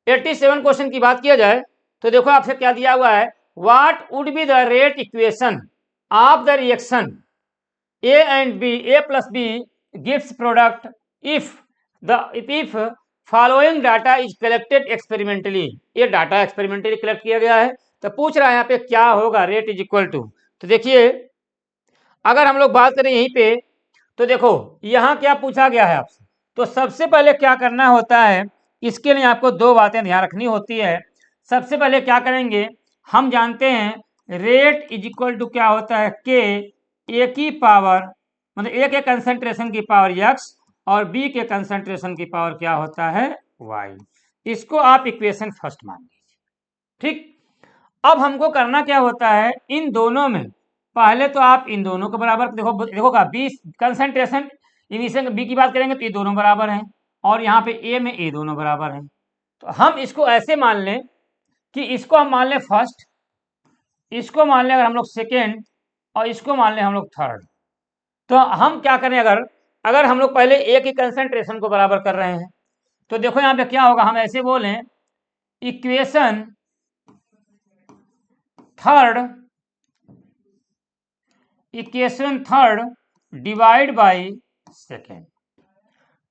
B: 87 क्वेश्चन की बात किया जाए तो देखो आपसे क्या दिया हुआ है, what would be the rate equation of the reaction A and B, A plus B gives product if following data is collected experimentally. ये डाटा एक्सपेरिमेंटली कलेक्ट किया गया है, तो पूछ रहा है यहाँ पे क्या होगा रेट इज इक्वल टू। तो देखिए अगर हम लोग बात करें यहीं पे तो देखो यहाँ क्या पूछा गया है आपसे, तो सबसे पहले क्या करना होता है, इसके लिए आपको दो बातें ध्यान रखनी होती है। सबसे पहले क्या करेंगे, हम जानते हैं रेट इज इक्वल टू क्या होता है के ए की पावर, मतलब ए के कंसंट्रेशन की पावर एक्स और बी के कंसंट्रेशन की पावर क्या होता है वाई। इसको आप इक्वेशन फर्स्ट मान लीजिए, ठीक। अब हमको करना क्या होता है, इन दोनों में पहले तो आप इन दोनों को बराबर देखो का बी कंसंट्रेशन इमिशन बी की बात करेंगे तो ये दोनों बराबर हैं और यहाँ पे ए में ए दोनों बराबर हैं। तो हम इसको ऐसे मान लें कि इसको हम मान लें फर्स्ट, इसको मान लें अगर हम लोग सेकेंड और इसको मान लें हम लोग थर्ड। तो हम क्या करें, अगर हम लोग पहले ए की कंसंट्रेशन को बराबर कर रहे हैं तो देखो यहाँ पे क्या होगा, हम ऐसे बोलें equation third divide by second.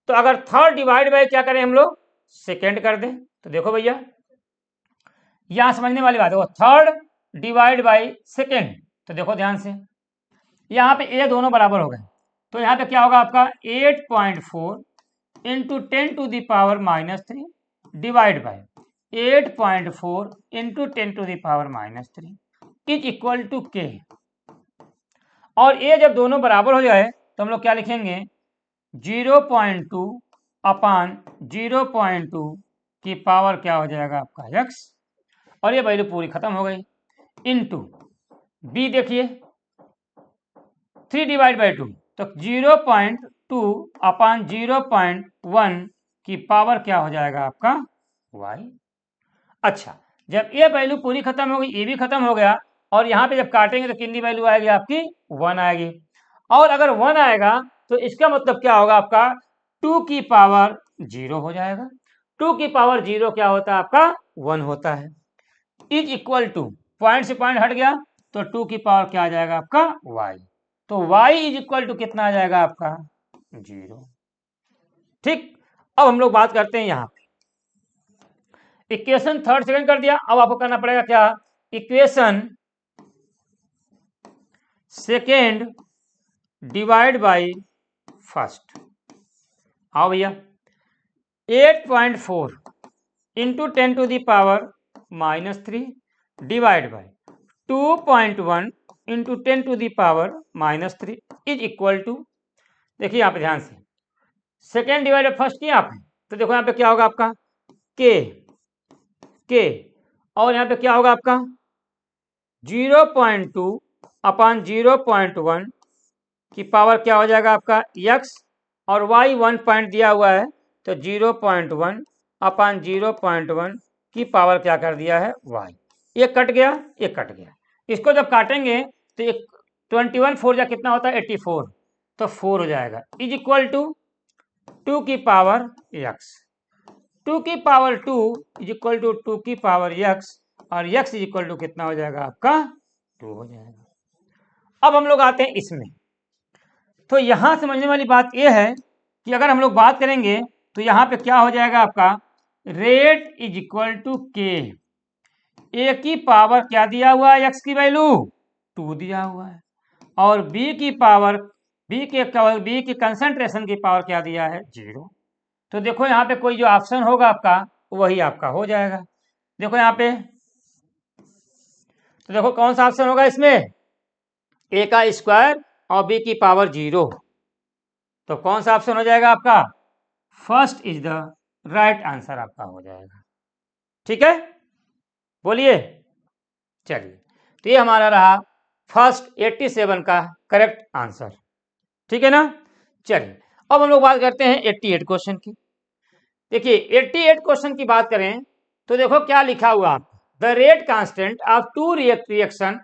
B: तो अगर थर्ड डिवाइड बाई क्या करें हम लोग सेकेंड कर दें, तो देखो भैया यहां समझने वाली बात है, वो थर्ड डिवाइड बाई सेकेंड। तो देखो ध्यान से, यहाँ पे ए दोनों बराबर हो गए, तो यहाँ पे क्या होगा आपका 8.4 into 10⁻³ divide by 8.4 into 10⁻³ is equal to K. और ये जब दोनों बराबर हो जाए तो हम लोग क्या लिखेंगे 0.2 अपान 0.2 की पावर क्या हो जाएगा आपका x, और ये वैल्यू पूरी खत्म हो गई, इनटू b देखिए 3 डिवाइड बाई 2, तो 0.2 अपान 0.1 की पावर क्या हो जाएगा आपका y। अच्छा, जब ये वैल्यू पूरी खत्म हो गई, ये भी खत्म हो गया, और यहाँ पे जब काटेंगे तो कितनी वैल्यू आएगी आपकी 1 आएगी। और अगर 1 आएगा तो इसका मतलब क्या होगा आपका 2 की पावर 0 हो जाएगा। 2 की पावर 0 क्या होता है आपका 1 होता है। इज इक्वल टू पॉइंट से पॉइंट हट गया तो 2 की पावर क्या आ जाएगा आपका y, तो y इज इक्वल टू कितना आ जाएगा आपका 0। ठीक, अब हम लोग बात करते हैं यहाँ पे इक्वेशन थर्ड सेकंड कर दिया। अब आपको करना पड़ेगा क्या, equation second divide by first. आओ भैया 8.4 into 10⁻³ divide by 2.1 into 10⁻³ is equal to, देखिए यहाँ पे ध्यान से सेकेंड डिवाइड बाई फर्स्ट किया आपने, तो देखो यहाँ पे क्या होगा आपका के, और यहाँ पे क्या होगा आपका 0.2 अपान 0.1 की पावर क्या हो जाएगा आपका x, और y 1 पॉइंट दिया हुआ है तो 0.1 अपान 0.1 की पावर क्या कर दिया है y। ये कट गया, ये कट गया, इसको जब काटेंगे तो एक 21 4 या कितना होता है 84, तो 4 हो जाएगा, इज इक्वल टू 2 की पावर x। 2 की पावर 2 इज इक्वल टू 2 की पावर x, और x इज इक्वल टू कितना हो जाएगा आपका 2 हो जाएगा। अब हम लोग आते हैं इसमें, तो यहां समझने वाली बात यह है कि अगर हम लोग बात करेंगे तो यहाँ पे क्या हो जाएगा आपका रेट इज इक्वल टू के, ए की पावर क्या दिया हुआ है x की वैल्यू 2 दिया हुआ है, और b की पावर b की कंसंट्रेशन की पावर क्या दिया है 0। तो देखो यहाँ पे कोई जो ऑप्शन होगा आपका वही आपका हो जाएगा। देखो यहाँ पे, तो देखो कौन सा ऑप्शन होगा इसमें, a का स्क्वायर और b की पावर 0, तो कौन सा ऑप्शन हो जाएगा आपका first is the right answer आपका हो जाएगा। ठीक है, बोलिए। चलिए, तो ये हमारा रहा फर्स्ट 87 का करेक्ट आंसर। ठीक है ना। चलिए, अब हम लोग बात करते हैं 88 क्वेश्चन की। देखिए 88 क्वेश्चन की बात करें तो देखो क्या लिखा हुआ आप, the rate constant of two reaction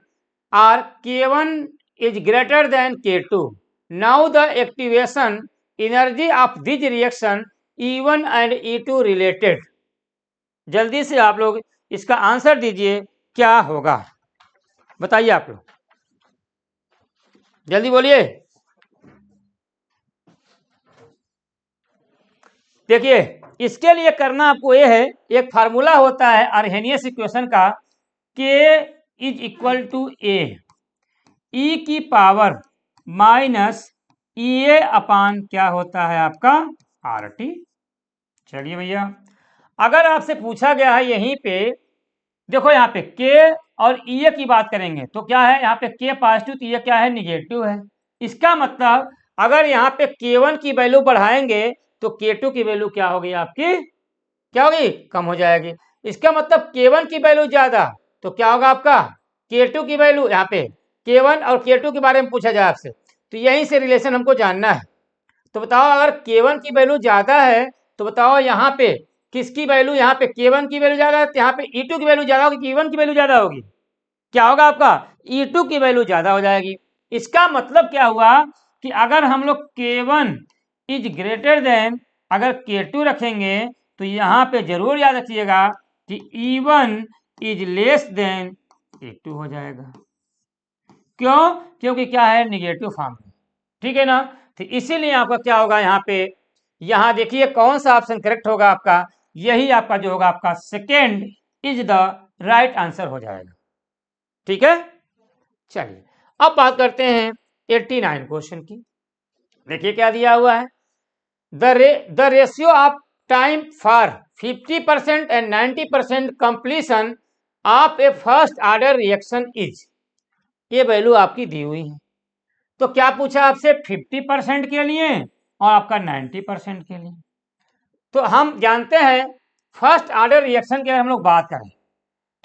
B: are K1 is greater than K2. Now the activation energy of this reaction E1 and E2 related. जल्दी से आप लोग इसका आंसर दीजिए, क्या होगा बताइए आप लोग, जल्दी बोलिए। देखिए इसके लिए करना आपको यह है, एक फार्मूला होता है अर्हेनियस इक्वेशन का, K इज इक्वल टू ए ई की पावर माइनस ई ए अपान क्या होता है आपका आर टी। चलिए भैया, अगर आपसे पूछा गया है यहीं पे, देखो यहाँ पे के और ई ए की बात करेंगे तो क्या है, यहाँ पे के पॉजिटिव तो ये क्या है निगेटिव है। इसका मतलब अगर यहाँ पे K1 की वैल्यू बढ़ाएंगे तो K2 की वैल्यू क्या होगी आपकी, क्या होगी कम हो जाएगी। इसका मतलब K1 की वैल्यू ज्यादा तो क्या होगा आपका K2 की वैल्यू, यहाँ पे K1 और K2 के बारे में पूछा जाए आपसे तो यहीं से रिलेशन हमको जानना है। तो बताओ अगर K1 की वैल्यू ज्यादा है तो बताओ यहाँ पे किसकी वैल्यू, यहाँ पे K1 की वैल्यू ज्यादा है तो यहाँ पे E2 की वैल्यू ज्यादा होगी, K1 की वैल्यू ज्यादा होगी, क्या होगा आपका E2 की वैल्यू ज्यादा हो जाएगी। इसका मतलब क्या हुआ कि अगर हम लोग K1 इज ग्रेटर देन अगर K2 रखेंगे तो यहाँ पे जरूर याद रखिएगा कि E1 is less than E2 हो जाएगा। क्यों, क्योंकि क्या है निगेटिव फॉर्म में। ठीक है ना, तो इसीलिए आपका क्या होगा यहाँ पे, यहाँ देखिए कौन सा ऑप्शन करेक्ट होगा आपका, यही आपका जो होगा आपका second is the right answer हो जाएगा। ठीक है। चलिए अब बात करते हैं 89 क्वेश्चन की। देखिए क्या दिया हुआ है, the ratio of time for 50% and 90% completion of A first order reaction is, ये वैल्यू आपकी दी हुई है। तो क्या पूछा आपसे 50% के लिए और आपका 90% के लिए। तो हम जानते हैं फर्स्ट ऑर्डर रिएक्शन की अगर हम लोग बात करें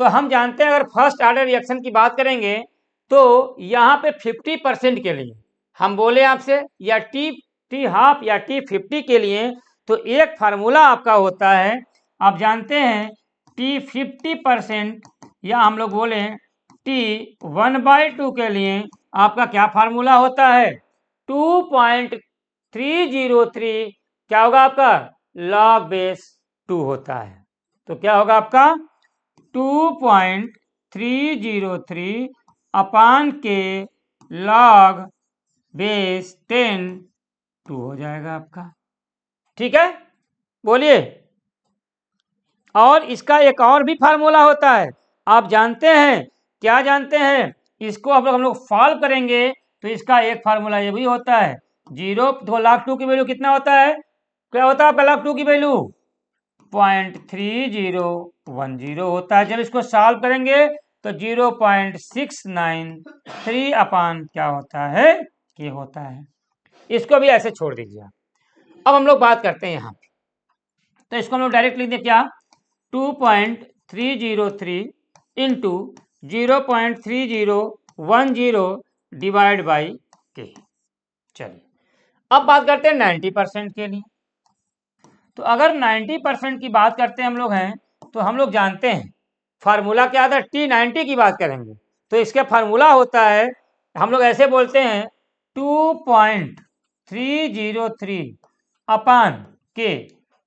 B: तो हम जानते हैं अगर फर्स्ट ऑर्डर रिएक्शन की बात करेंगे तो यहाँ पे 50% के लिए हम बोले आपसे या टी हाफ या T50 के लिए तो एक फार्मूला आपका होता है, आप जानते हैं T50% या हम लोग बोले T1/2 के लिए आपका क्या फार्मूला होता है 2.303 क्या होगा आपका log बेस 2 होता है। तो क्या होगा आपका 2.303 अपान के log बेस 10 2 हो जाएगा आपका। ठीक है, बोलिए। और इसका एक और भी फार्मूला होता है, आप जानते हैं, क्या जानते हैं, इसको हम लोग सॉल्व करेंगे तो इसका एक फार्मूला ये भी होता है 0 तो log 2 की वैल्यू कितना होता है, क्या होता है आपका log 2 की वैल्यू 0.3010 होता है। जब इसको सॉल्व करेंगे तो 0.693 अपान क्या होता है ये होता है। इसको भी ऐसे छोड़ दीजिए। अब हम लोग बात करते हैं यहाँ पे, तो इसको हम लोग डायरेक्ट लिख दें क्या 2.303 इंटू 0.3010 डिवाइड बाई के। चलिए अब बात करते हैं 90% के लिए। तो अगर 90% की बात करते हैं हम लोग हैं तो हम लोग जानते हैं फार्मूला क्या था, T90 की बात करेंगे तो इसका फार्मूला होता है, हम लोग ऐसे बोलते हैं 2.303 अपान के।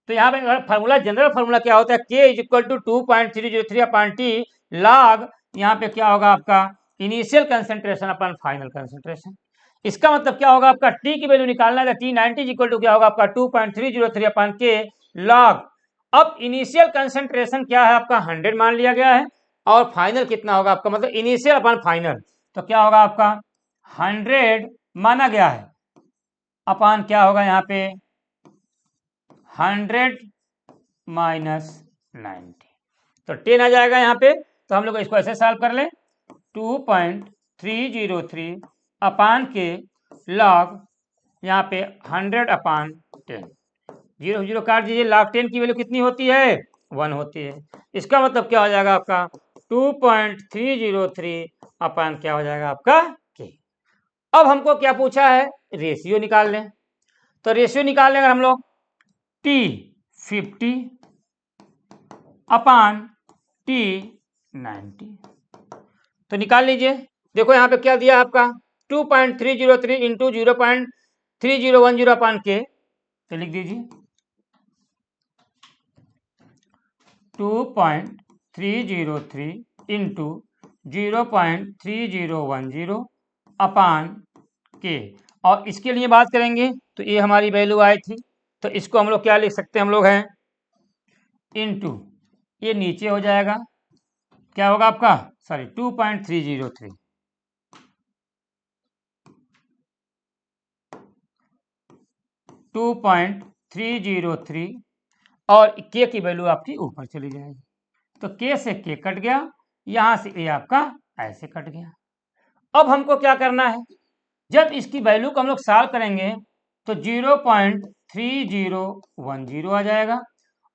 B: तो यहाँ पे फार्मूला जनरल फार्मूला क्या होता है K is equal to 2.303 upon T log, यहाँ पे क्या होगा आपका initial concentration upon final concentration. इसका मतलब क्या होगा आपका T की वैल्यू निकालना है, T90 इज इक्वल टू क्या होगा आपका 2.303 अपान के log। अब इनिशियल कंसेंट्रेशन क्या है आपका 100 मान लिया गया है और फाइनल कितना होगा आपका, मतलब इनिशियल अपान फाइनल, तो क्या होगा आपका 100 माना गया है अपान क्या होगा यहाँ पे 100 माइनस 90, तो 10 आ जाएगा यहाँ पे। तो हम लोग इसको ऐसे सॉल्व कर लें 2.303 अपान के log यहाँ पे 100 अपान 10, 0 0 काट दीजिए, log 10 की वैल्यू कितनी होती है 1 होती है। इसका मतलब क्या हो जाएगा आपका 2.303 अपान क्या हो जाएगा आपका के। अब हमको क्या पूछा है रेशियो निकाल लें, तो रेशियो निकाल लेंगे हम लोग T50 अपान T90, तो निकाल लीजिए। देखो यहाँ पे क्या दिया आपका 2.303 इंटू 0.3010 अपान के, तो लिख दीजिए 2.303 इंटू 0.3010 अपान के, और इसके लिए बात करेंगे तो ये हमारी वैल्यू आई थी, तो इसको हम लोग क्या लिख सकते हैं हम लोग हैं इंटू ये नीचे हो जाएगा क्या होगा आपका सॉरी 2.303 2.303 और के की वैल्यू आपकी ऊपर चली जाएगी, तो के से के कट गया, यहां से ये आपका ऐसे कट गया। अब हमको क्या करना है, जब इसकी वैल्यू को हम लोग सॉल्व करेंगे तो 0.3010 आ जाएगा,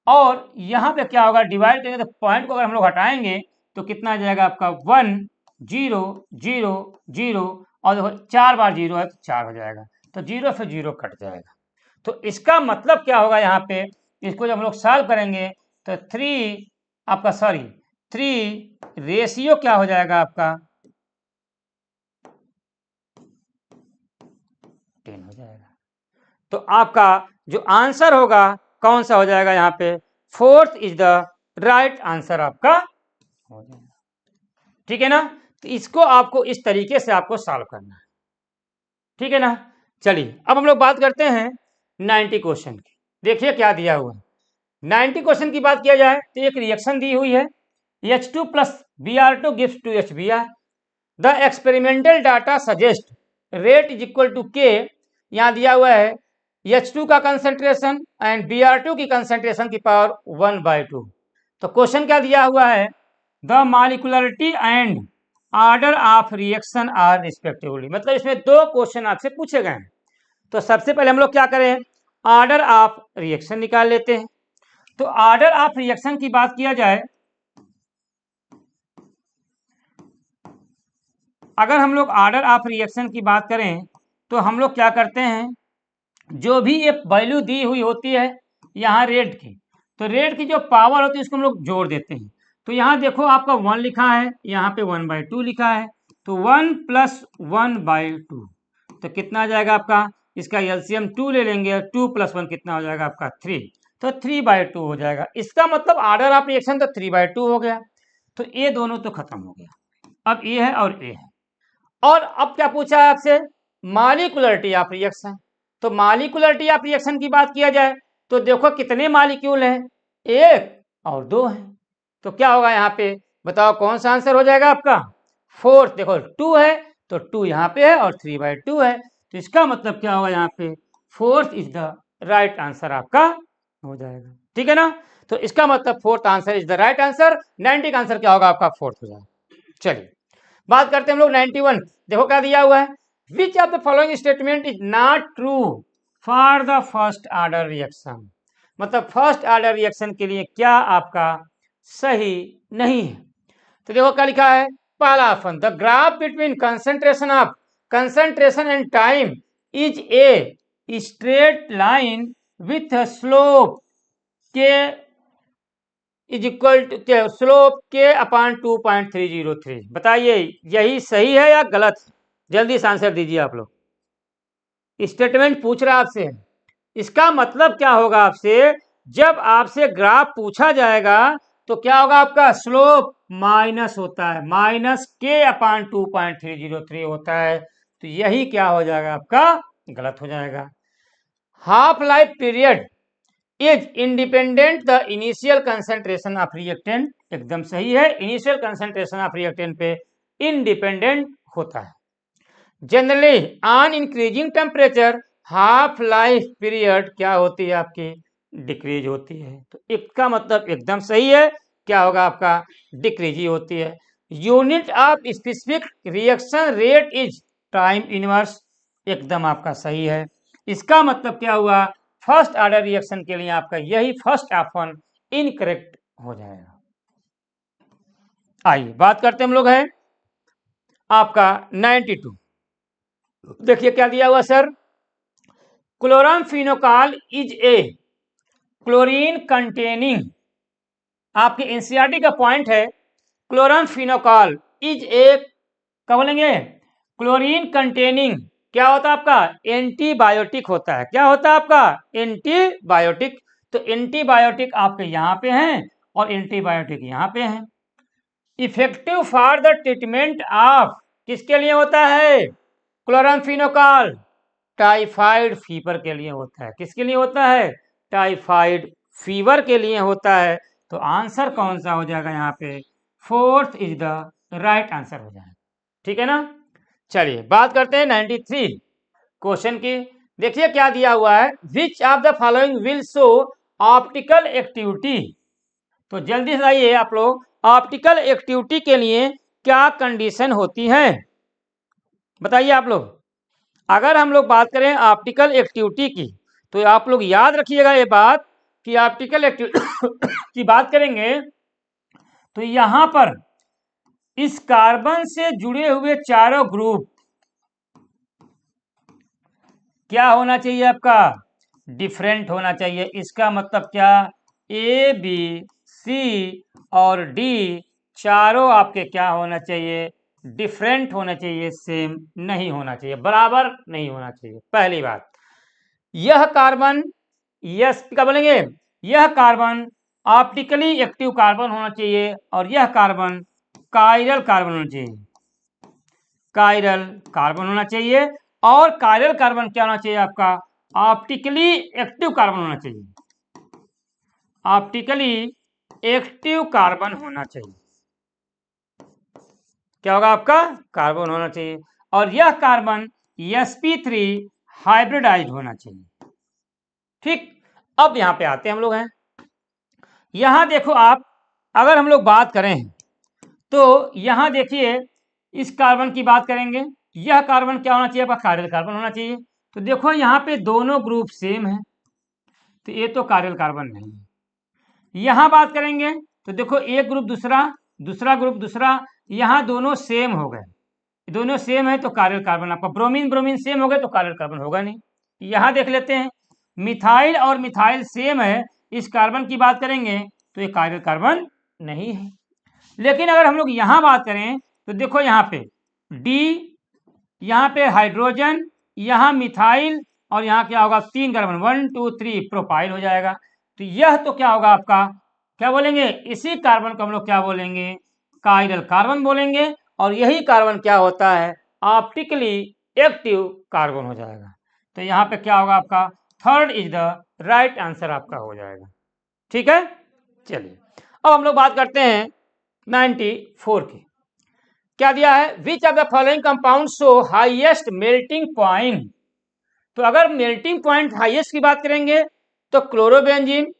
B: और यहाँ पे क्या होगा डिवाइड करेंगे तो पॉइंट को अगर हम लोग हटाएंगे तो कितना आ जाएगा आपका 1 0 0 0, और देखो 4 बार 0 है तो 4 हो जाएगा, तो 0 से 0 कट जाएगा। तो इसका मतलब क्या होगा यहाँ पे, इसको जब हम लोग सॉल्व करेंगे तो 3 आपका सॉरी 3 रेशियो क्या हो जाएगा आपका 10 हो जाएगा। तो आपका जो आंसर होगा कौन सा हो जाएगा यहाँ पे 4th is the right answer आपका हो जाएगा। ठीक है ना, तो इसको आपको इस तरीके से आपको सॉल्व करना है, ठीक है ना। चलिए अब हम लोग बात करते हैं 90 क्वेश्चन की। देखिए क्या दिया हुआ है, 90 क्वेश्चन की बात किया जाए तो एक रिएक्शन दी हुई है H2 plus Br2 gives 2 HBr, the experimental data suggest rate is equal to K, यहाँ दिया हुआ है H2 का कंसेंट्रेशन एंड Br2 की कंसेंट्रेशन की पावर 1/2। तो क्वेश्चन क्या दिया हुआ है, the molecularity and order of reaction are respectively, मतलब इसमें दो क्वेश्चन आपसे पूछे गए हैं। तो सबसे पहले हम लोग क्या करें, ऑर्डर ऑफ रिएक्शन निकाल लेते हैं। तो ऑर्डर ऑफ रिएक्शन की बात किया जाए, अगर हम लोग ऑर्डर ऑफ रिएक्शन की बात करें तो हम लोग क्या करते हैं, जो भी ये वैल्यू दी हुई होती है यहाँ रेट की, तो रेट की जो पावर होती है उसको हम लोग जोड़ देते हैं। तो यहाँ देखो आपका 1 लिखा है, यहाँ पे 1/2 लिखा है, तो 1 + 1/2, तो कितना आ जाएगा आपका, इसका एलसीएम 2 ले लेंगे, 2 + 1 कितना हो जाएगा आपका 3, तो 3/2 हो जाएगा। इसका मतलब ऑर्डर ऑफ रिएक्शन तो 3/2 हो गया। तो ये दोनों तो खत्म हो गया, अब ये है और ये है। और अब क्या पूछा है आपसे, मॉलिक्यूलरिटी ऑफ रिएक्शन। तो मॉलिक्यूलरिटी ऑफ रिएक्शन की बात किया जाए तो देखो कितने मॉलिक्यूल हैं, 1 और 2 हैं, तो क्या होगा यहाँ पे, बताओ कौन सा आंसर हो जाएगा आपका, 4। देखो 2 है तो 2 यहाँ पे है और 3/2 है, तो इसका मतलब क्या होगा यहाँ पे, 4th is the right answer आपका हो जाएगा। ठीक है ना, तो इसका मतलब 4th answer is the right answer. 90 का आंसर क्या होगा आपका, 4th हो जाएगा। चलिए बात करते हैं हम लोग 91। देखो क्या दिया हुआ है, which of the following statement is not true for the first order reaction, मतलब फर्स्ट ऑर्डर रिएक्शन के लिए क्या आपका सही नहीं है। तो देखो क्या लिखा है, पहला option, the graph between concentration and time is a straight line with slope के इज इक्वल टू स्लोप के अपॉन 2.303। बताइए यही सही है या गलत, जल्दी से आंसर दीजिए आप लोग। स्टेटमेंट पूछ रहा है आपसे, इसका मतलब क्या होगा आपसे, जब आपसे ग्राफ पूछा जाएगा तो क्या होगा आपका, स्लोप माइनस होता है, -k/2.303 होता है, तो यही क्या हो जाएगा आपका, गलत हो जाएगा। Half life period is independent the initial concentration of reactant, एकदम सही है, इनिशियल कंसेंट्रेशन ऑफ रिएक्टेंट पे इंडिपेंडेंट होता है। Generally on increasing temperature half life period क्या होती है आपकी, डिक्रीज होती है, तो इसका मतलब एकदम सही है, क्या होगा आपका, डिक्रीज ही होती है। Unit of specific reaction rate is time inverse, एकदम आपका सही है। इसका मतलब क्या हुआ, फर्स्ट ऑर्डर रिएक्शन के लिए आपका यही फर्स्ट ऑप्शन इनकरेक्ट हो जाएगा। आइए बात करते हैं हम लोग है आपका 92। देखिए क्या दिया हुआ sir, chloramphenicol is a chlorine containing, आपके एनसीईआरटी का पॉइंट है, क्लोरामफेनोकॉल इज ए, क्या बोलेंगे, क्लोरीन कंटेनिंग, क्या होता है आपका, एंटीबायोटिक होता है, क्या होता है आपका, एंटीबायोटिक। तो एंटीबायोटिक आपके यहाँ पे हैं और एंटीबायोटिक यहाँ पे हैं। Effective for the treatment of, किसके लिए होता है, क्लोरामफेनोकॉल टाइफाइड फीवर के लिए होता है, किसके लिए होता है, टाइफाइड फीवर के लिए होता है। तो आंसर कौन सा हो जाएगा यहाँ पे, 4th is the right answer हो जाएगा। ठीक है ना, चलिए बात करते हैं 93 क्वेश्चन की। देखिए क्या दिया हुआ है, which of the following will show optical activity. तो जल्दी से आइए आप लोग, ऑप्टिकल एक्टिविटी के लिए क्या कंडीशन होती है, बताइए आप लोग। अगर हम लोग बात करें ऑप्टिकल एक्टिविटी की, तो आप लोग याद रखिएगा ये बात कि ऑप्टिकल एक्टिविटी की बात करेंगे तो यहां पर इस कार्बन से जुड़े हुए चारों ग्रुप क्या होना चाहिए आपका, डिफरेंट होना चाहिए। इसका मतलब क्या, ए बी सी और डी चारों आपके क्या होना चाहिए, डिफरेंट होना चाहिए, सेम नहीं होना चाहिए, बराबर नहीं होना चाहिए। पहली बात, यह कार्बन, यस क्या बोलेंगे, यह कार्बन ऑप्टिकली एक्टिव कार्बन होना चाहिए और यह कार्बन कायरल कार्बन होना चाहिए, कायरल कार्बन होना चाहिए। और कायरल कार्बन क्या होना चाहिए आपका, ऑप्टिकली एक्टिव कार्बन होना चाहिए, ऑप्टिकली एक्टिव कार्बन होना चाहिए। क्या होगा आपका, कार्बन होना चाहिए, और यह कार्बन sp3 हाइब्रिडाइज्ड होना चाहिए। ठीक, अब यहां पे आते हैं हम लोग हैं, यहां देखो आप, अगर हम लोग बात करें तो यहां देखिए इस कार्बन की बात करेंगे, यह कार्बन क्या होना चाहिए आपका, कार्यल कार्बन होना चाहिए। तो देखो यहाँ पे दोनों ग्रुप सेम है, तो ये तो कार्यल कार्बन नहीं है। यहां बात करेंगे तो देखो एक ग्रुप दूसरा, दूसरा ग्रुप दूसरा, यहाँ दोनों सेम हो गए, दोनों सेम है तो कार्यल कार्बन आपका, ब्रोमीन ब्रोमीन सेम हो गए तो कार्यल कार्बन होगा नहीं। यहां देख लेते हैं, मिथाइल और मिथाइल सेम है, इस कार्बन की बात करेंगे तो ये कार्यल कार्बन नहीं है। लेकिन अगर हम लोग यहाँ बात करें तो देखो यहाँ पे डी, यहाँ पे हाइड्रोजन, यहाँ मिथाइल, और यहाँ क्या होगा, 3 कार्बन, 1 2 3 प्रोपाइल हो जाएगा। तो यह तो क्या होगा आपका, क्या बोलेंगे, इसी कार्बन को हम लोग क्या बोलेंगे, कायरल कार्बन बोलेंगे, और यही कार्बन क्या होता है, ऑप्टिकली एक्टिव कार्बन हो जाएगा। तो यहाँ पे क्या होगा आपका, third is the right answer आपका हो जाएगा। ठीक है, चलिए अब हम लोग बात करते हैं 94 की। क्या दिया है, which of the following compound show highest melting point. तो अगर मेल्टिंग पॉइंट हाईएस्ट की बात करेंगे तो chlorobenzene,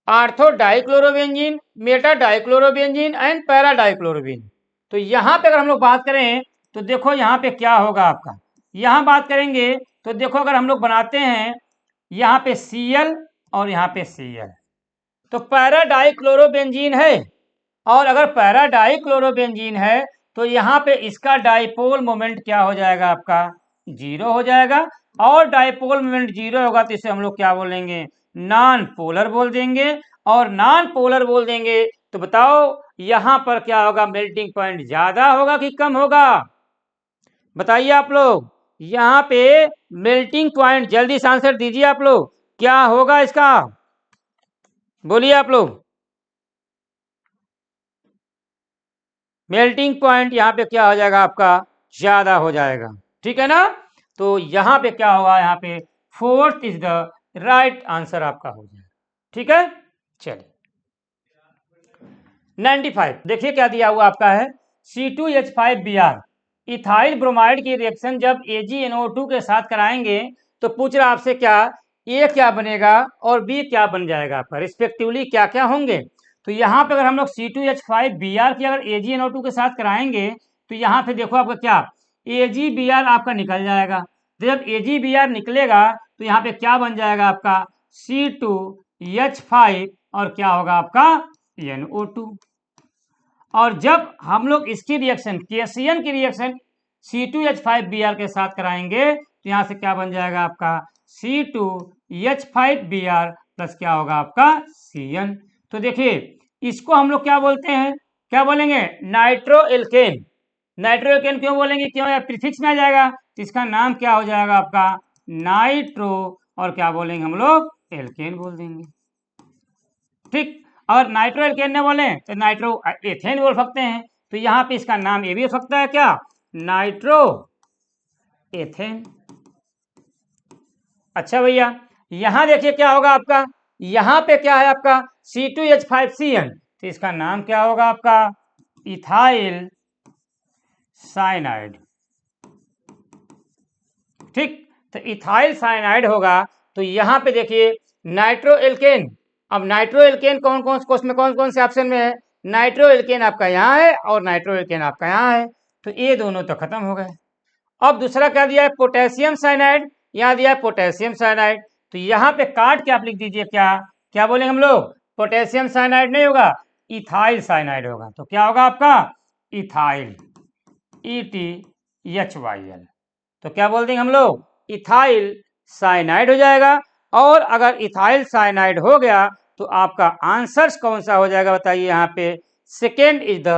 B: ortho dichlorobenzene, Meta dichlorobenzene and para dichlorobenzene. तो यहाँ पे अगर हम लोग बात करें तो देखो यहाँ पे क्या होगा आपका, यहाँ बात करेंगे तो देखो अगर हम लोग बनाते हैं यहाँ पे Cl और यहाँ पे Cl, तो पैरा डाइक्लोरोबेंजीन है, और अगर पैरा डाइक्लोरोबेंजीन है तो यहाँ पे इसका डाइपोल मोमेंट क्या हो जाएगा आपका, 0 हो जाएगा, और डाइपोल मोमेंट 0 होगा तो इसे हम लोग क्या बोलेंगे, नॉन पोलर बोल देंगे, और नॉन पोलर बोल देंगे तो बताओ यहाँ पर क्या होगा, मेल्टिंग पॉइंट ज्यादा होगा कि कम होगा, बताइए आप लोग। यहाँ पे मेल्टिंग पॉइंट, जल्दी से आंसर दीजिए आप लोग, क्या होगा इसका, बोलिए आप लोग। मेल्टिंग पॉइंट यहाँ पे क्या हो जाएगा आपका, ज्यादा हो जाएगा, ठीक है ना। तो यहाँ पे क्या होगा, यहाँ पे fourth is the right answer आपका हो जाएगा। ठीक है, चलिए 95 देखिए क्या दिया हुआ आपका है, C2H5Br इथाइल ब्रोमाइड की रिएक्शन जब AgNO2 के साथ कराएंगे तो पूछ रहा आपसे क्या, ए क्या बनेगा और बी क्या बन जाएगा आपका, रिस्पेक्टिवली क्या क्या होंगे। तो यहाँ पे अगर हम लोग C2H5Br की अगर AgNO2 के साथ कराएंगे तो यहाँ पे देखो आपका क्या, AgBr आपका निकल जाएगा। तो जब AgBr निकलेगा तो यहाँ पे क्या बन जाएगा आपका, C2H5 और क्या होगा आपका NO2। और जब हम लोग इसकी रिएक्शन केसियन की रिएक्शन C2H5Br के साथ कराएंगे तो यहाँ से क्या बन जाएगा आपका, C2H5Br प्लस क्या होगा आपका Cn। तो देखिए इसको हम लोग क्या बोलते हैं, क्या बोलेंगे, नाइट्रो एल्केन। नाइट्रो एल्केन क्यों बोलेंगे, क्यों यार प्रीफिक्स में आ जाएगा, तो इसका नाम क्या हो जाएगा आपका नाइट्रो, और क्या बोलेंगे हम लोग एल्केन बोल देंगे। ठीक, अगर नाइट्रो एल्केन ने बोले तो नाइट्रो एथेन बोल सकते हैं, तो यहाँ पे इसका नाम ये भी हो सकता है क्या, नाइट्रो एथेन। अच्छा भैया यहाँ देखिए क्या होगा आपका, यहाँ पे क्या है आपका C2H5Cn, तो इसका नाम क्या होगा आपका इथाइल साइनाइड। ठीक, तो इथाइल साइनाइड होगा। तो यहाँ पे देखिए नाइट्रो एल्केन, अब नाइट्रो एल्केन कौन कौन से ऑप्शन में है, नाइट्रो एल्केन आपका यहाँ है और नाइट्रो एल्केन आपका यहाँ है, तो ये दोनों तो खत्म हो गए। अब दूसरा क्या दिया है, पोटेशियम साइनाइड, यहाँ दिया है पोटेशियम साइनाइड, तो यहाँ पे काट के आप लिख दीजिए क्या, क्या बोलेंगे हम लोग, पोटेशियम साइनाइड नहीं होगा, इथाइल साइनाइड होगा। तो क्या होगा आपका इथाइल ETHYL, तो क्या बोल देंगे हम लोग इथाइल साइनाइड हो जाएगा। और अगर इथाइल साइनाइड हो गया तो आपका आंसर कौन सा हो जाएगा बताइए, यहाँ पे second is the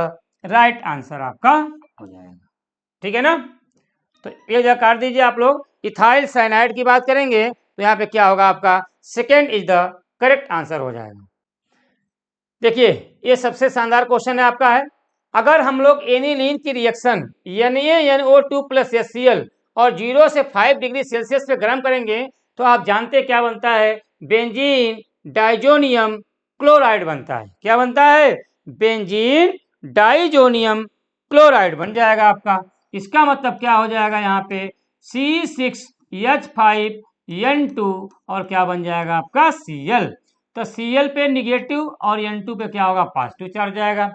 B: right answer आपका हो जाएगा। ठीक है ना, तो ये जगह काट दीजिए आप लोग, इथाइल साइनाइड की बात करेंगे तो यहाँ पे क्या होगा आपका second is the correct answer हो जाएगा। देखिए ये सबसे शानदार क्वेश्चन है आपका है, अगर हम लोग एनिलीन की रिएक्शन NaNO2 प्लस HCl और 0 से 5 डिग्री सेल्सियस पे गर्म करेंगे तो आप जानते क्या बनता है, बेंजीन डाइजोनियम क्लोराइड बनता है। क्या बनता है, बेंजीन डाइजोनियम क्लोराइड बन जाएगा आपका। इसका मतलब क्या हो जाएगा यहाँ पे C6H5N2 और क्या बन जाएगा आपका Cl। तो Cl पे निगेटिव और N2 पे क्या होगा पॉजिटिव चार्ज जाएगा।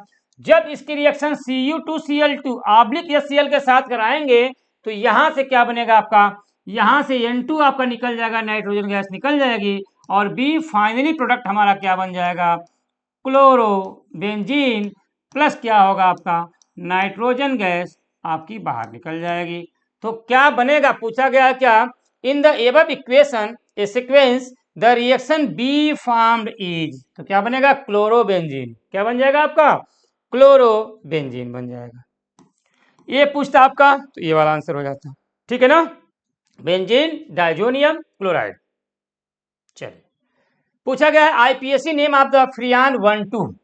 B: जब इसकी रिएक्शन Cu2Cl2 ऑब्लिक HCl के साथ कराएंगे तो यहां से क्या बनेगा आपका, यहां से N2 आपका निकल जाएगा, नाइट्रोजन गैस निकल जाएगी और बी फाइनली प्रोडक्ट हमारा क्या बन जाएगा क्लोरो बेंजीन प्लस क्या होगा आपका नाइट्रोजन गैस आपकी बाहर निकल जाएगी। तो क्या बनेगा पूछा गया क्या, in the above equation A sequence the reaction be formed is, तो क्या बनेगा क्लोरोबेंजीन, क्या बन जाएगा आपका क्लोरोबेंजीन बन जाएगा। ये पूछता आपका तो ये वाला आंसर हो जाता, ठीक है ना, बेंजीन डाइजोनियम क्लोराइड। चलिए पूछा गया है आईपीएससी नेम ऑफ द फ्रियान 12,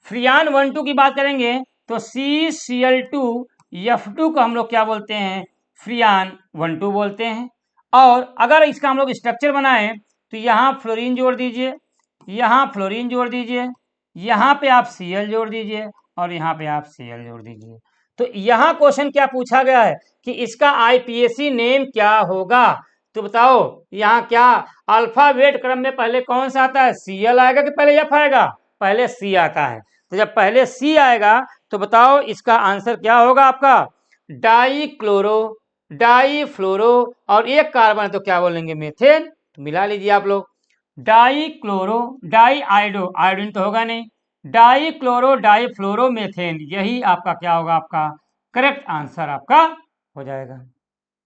B: फ्रियान 12 की बात करेंगे तो CCl2F2 को हम लोग क्या बोलते हैं फ्रियान 12 बोलते हैं। और अगर इसका हम लोग स्ट्रक्चर बनाएं तो यहाँ फ्लोरीन जोड़ दीजिए, यहाँ फ्लोरीन जोड़ दीजिए, यहाँ पे आप Cl जोड़ दीजिए और यहाँ पे आप Cl जोड़ दीजिए। तो यहाँ क्वेश्चन क्या पूछा गया है कि इसका आईपीएससी नेम क्या होगा, तो बताओ यहाँ क्या अल्फाबेट क्रम में पहले कौन सा आता है Cl आएगा कि पहले F आएगा, पहले C आता है। तो जब पहले C आएगा तो बताओ इसका आंसर क्या होगा आपका डाई क्लोरो डाई फ्लोरो और एक कार्बन तो क्या बोलेंगे मेथेन, तो मिला लीजिए आप लोग डाई क्लोरो डाई आइडो, आयोडीन तो होगा नहीं, डाई क्लोरो डाई फ्लोरो मेथेन, यही आपका क्या होगा आपका करेक्ट आंसर आपका हो जाएगा,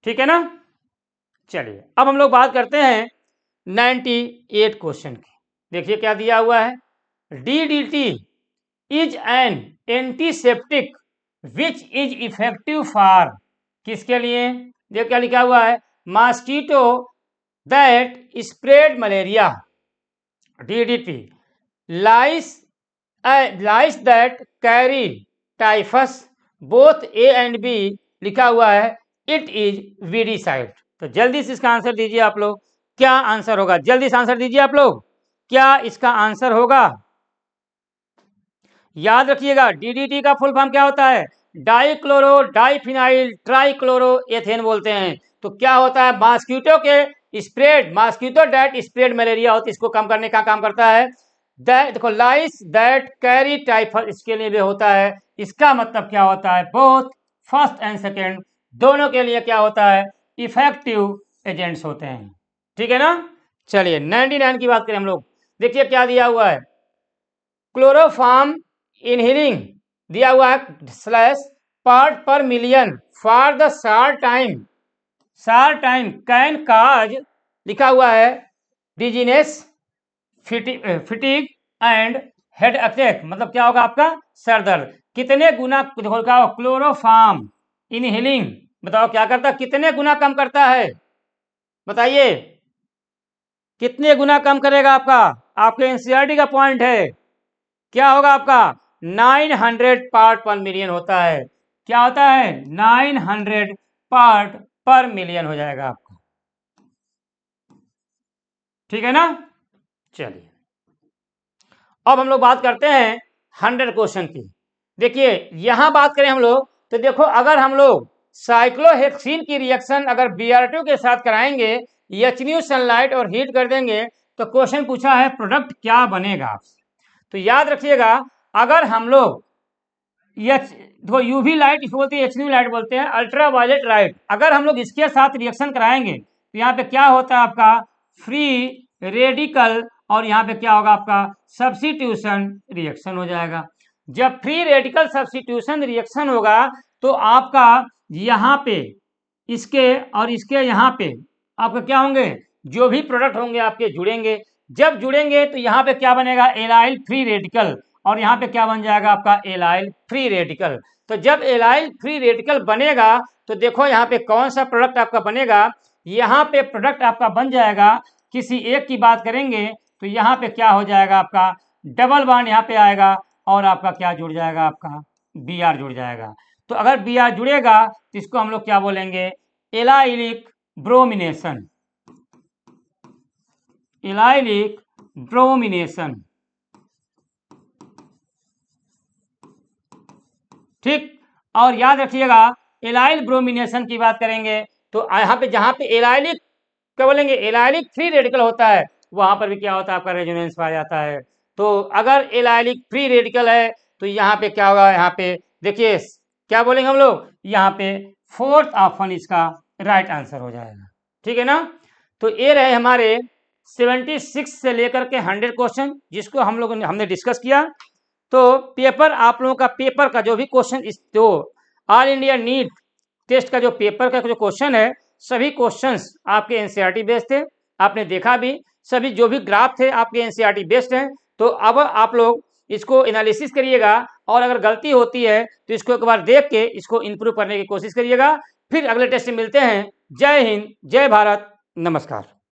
B: ठीक है ना। चलिए अब हम लोग बात करते हैं 98 क्वेश्चन की। देखिए क्या दिया हुआ है, DDT is an antiseptic which is effective for, किसके लिए, देखिए क्या लिखा हुआ है mosquito that spread malaria, DDT lice that carry typhus both A and B, लिखा हुआ है इट इज वीडीसाइड। तो जल्दी से इसका आंसर दीजिए आप लोग, क्या आंसर होगा, जल्दी से आंसर दीजिए आप लोग, क्या इसका आंसर होगा। याद रखिएगा DDT का फुल फॉर्म क्या होता है डाइक्लोरो डाइफिनाइल ट्राइक्लोरो एथेन बोलते हैं। तो क्या होता है मॉस्किटो के spread, mosquito that spread malaria होती है, इसको कम करने का काम करता है। देखो लाइस दैट कैरी टाइफस, इसके लिए भी होता है। इसका मतलब क्या होता है बोथ फर्स्ट एंड सेकेंड दोनों के लिए क्या होता है इफेक्टिव एजेंट्स होते हैं, ठीक है ना। चलिए 99 की बात करें हम लोग, देखिए क्या दिया हुआ है क्लोरोफॉर्म इनहेलिंग दिया हुआ है स्लैश पार्ट पर million for the short time can cause, लिखा हुआ है डिजीनेस फिटिग एंड हेड अटैक, मतलब क्या होगा आपका सर दर्द। कितने गुना क्लोरोफॉर्म इनहेलिंग, बताओ क्या करता, कितने गुना कम करता है, बताइए कितने गुना कम करेगा आपका, आपके एनसीईआरटी का पॉइंट है, क्या होगा आपका 900 पार्ट पर मिलियन होता है, क्या होता है 900 पार्ट पर मिलियन हो जाएगा आपका, ठीक है ना। चलिए अब हम लोग बात करते हैं 100 क्वेश्चन की। देखिए यहां बात करें हम लोग तो देखो अगर हम लोग साइक्लोहेक्सिन की रिएक्शन अगर Br2 के साथ कराएंगे HNO सनलाइट और हीट कर देंगे तो क्वेश्चन पूछा है प्रोडक्ट क्या बनेगा आपसे। तो याद रखिएगा अगर हम लोग देखो यूवी लाइट इसको बोलते हैं HNO लाइट बोलते हैं, अल्ट्रा वायलेट लाइट, अगर हम लोग इसके साथ रिएक्शन कराएंगे तो यहाँ पे क्या होता है आपका फ्री रेडिकल और यहाँ पे क्या होगा आपका सब्स्टिट्यूशन रिएक्शन हो जाएगा। जब फ्री रेडिकल सब्स्टिट्यूशन रिएक्शन होगा तो आपका यहाँ पे इसके और इसके यहाँ पे आपका क्या होंगे जो भी प्रोडक्ट होंगे आपके जुड़ेंगे, जब जुड़ेंगे तो यहाँ पे क्या बनेगा एलाइल फ्री रेडिकल और यहाँ पे क्या बन जाएगा आपका एलाइल फ्री रेडिकल। तो जब एलाइल फ्री रेडिकल बनेगा तो देखो यहाँ पे कौन सा प्रोडक्ट आपका बनेगा, यहाँ पे प्रोडक्ट आपका बन जाएगा, किसी एक की बात करेंगे तो यहाँ पे क्या हो जाएगा आपका डबल बॉन्ड यहाँ पे आएगा और आपका क्या जुड़ जाएगा आपका Br जुड़ जाएगा। तो अगर Br जुड़ेगा तो इसको हम लोग क्या बोलेंगे एलाइलिक ब्रोमिनेशन, एलाइलिक ब्रोमिनेशन। ठीक। और याद रखिएगा एलाइल ब्रोमिनेशन की बात करेंगे तो यहाँ पे जहाँ पे एलाइलिक क्या बोलेंगे, एलाइलिक फ्री रेडिकल होता है, वहां पर भी क्या होता है, आपका रेजोनेंस पाया जाता है। तो अगर एलाइलिक फ्री रेडिकल है तो यहाँ पे क्या होगा, यहाँ पे देखिए क्या बोलेंगे हम लोग, यहाँ पे फोर्थ ऑप्शन इसका राइट आंसर हो जाएगा। ठीक है ना। तो ये रहे हमारे 76 से लेकर के 100 क्वेश्चन जिसको हम लोगों ने हमने डिस्कस किया। तो पेपर आप लोगों का पेपर का जो भी क्वेश्चन इस जो ऑल इंडिया नीट टेस्ट का जो पेपर का जो क्वेश्चन है, सभी क्वेश्चंस आपके एनसीईआरटी बेस्ड थे, आपने देखा भी, सभी जो भी ग्राफ थे आपके एनसीईआरटी बेस्ड हैं। तो अब आप लोग इसको एनालिसिस करिएगा और अगर गलती होती है तो इसको एक बार देख के इसको इम्प्रूव करने की कोशिश करिएगा। फिर अगले टेस्ट में मिलते हैं। जय हिंद, जय भारत, नमस्कार।